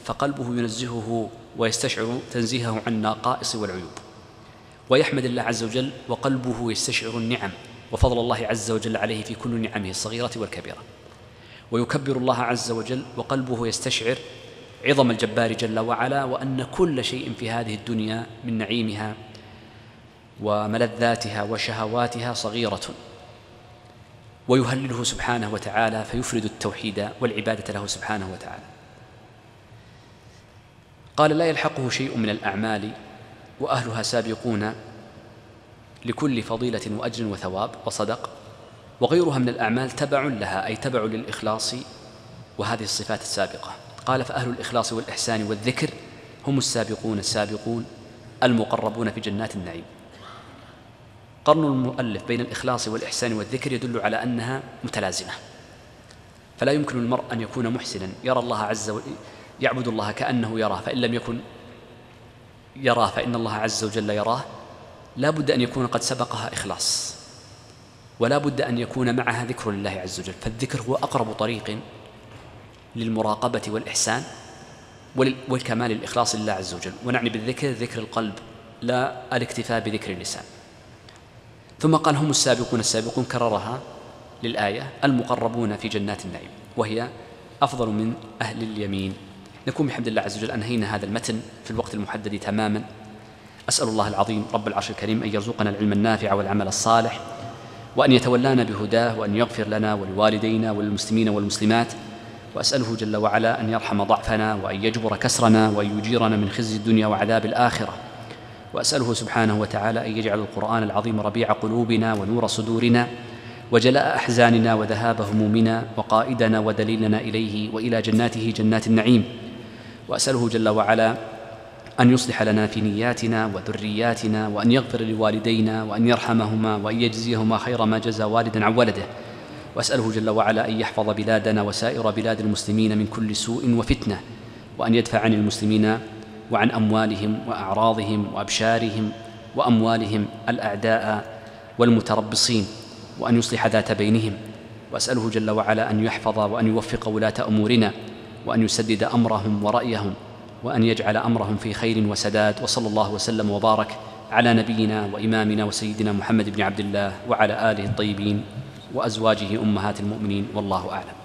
فقلبه ينزهه ويستشعر تنزيهه عن النقائص والعيوب، ويحمد الله عز وجل وقلبه يستشعر النعم وفضل الله عز وجل عليه في كل نعمه الصغيرة والكبيرة، ويكبر الله عز وجل وقلبه يستشعر عظم الجبار جل وعلا، وأن كل شيء في هذه الدنيا من نعيمها وملذاتها وشهواتها صغيرة، ويهلله سبحانه وتعالى فيفرد التوحيد والعبادة له سبحانه وتعالى. قال: لا يلحقه شيء من الأعمال وأهلها سابقون لكل فضيلة وأجر وثواب. وصدق. وغيرها من الأعمال تبع لها، أي تبع للإخلاص وهذه الصفات السابقة. قال: فأهل الإخلاص والإحسان والذكر هم السابقون السابقون المقربون في جنات النعيم. قرن المؤلف بين الإخلاص والإحسان والذكر يدل على أنها متلازمة، فلا يمكن المرء أن يكون محسنا يرى الله عز وجل، يعبد الله كأنه يراه، فإن لم يكن يراه فإن الله عز وجل يراه. لا بد أن يكون قد سبقها إخلاص، ولا بد أن يكون معها ذكر لله عز وجل. فالذكر هو أقرب طريق للمراقبة والإحسان والكمال الإخلاص لله عز وجل. ونعني بالذكر ذكر القلب، لا الاكتفاء بذكر اللسان. ثم قال: هم السابقون السابقون، كررها للآية، المقربون في جنات النعيم، وهي أفضل من أهل اليمين. نكون بحمد الله عز وجل أنهينا هذا المتن في الوقت المحدد تماما. أسأل الله العظيم رب العرش الكريم أن يرزقنا العلم النافع والعمل الصالح، وأن يتولانا بهداه، وأن يغفر لنا ولوالدينا وللمسلمين والمسلمات. وأسأله جل وعلا أن يرحم ضعفنا، وأن يجبر كسرنا، وأن يجيرنا من خزي الدنيا وعذاب الآخرة. وأسأله سبحانه وتعالى أن يجعل القرآن العظيم ربيع قلوبنا ونور صدورنا وجلاء أحزاننا وذهاب همومنا وقائدنا ودليلنا إليه وإلى جناته جنات النعيم. وأسأله جل وعلا أن يصلح لنا في نياتنا وذرياتنا، وأن يغفر لوالدينا، وأن يرحمهما، وأن يجزيهما خير ما جزى والدا عن ولده. وأسأله جل وعلا أن يحفظ بلادنا وسائر بلاد المسلمين من كل سوء وفتنة، وأن يدفع عن المسلمين وعن أموالهم وأعراضهم وأبشارهم وأموالهم الأعداء والمتربصين، وأن يصلح ذات بينهم. وأسأله جل وعلا أن يحفظ وأن يوفق ولاة أمورنا، وأن يسدد أمرهم ورأيهم، وأن يجعل أمرهم في خير وسداد. وصلى الله وسلم وبارك على نبينا وإمامنا وسيدنا محمد بن عبد الله وعلى آله الطيبين وأزواجه أمهات المؤمنين، والله أعلم.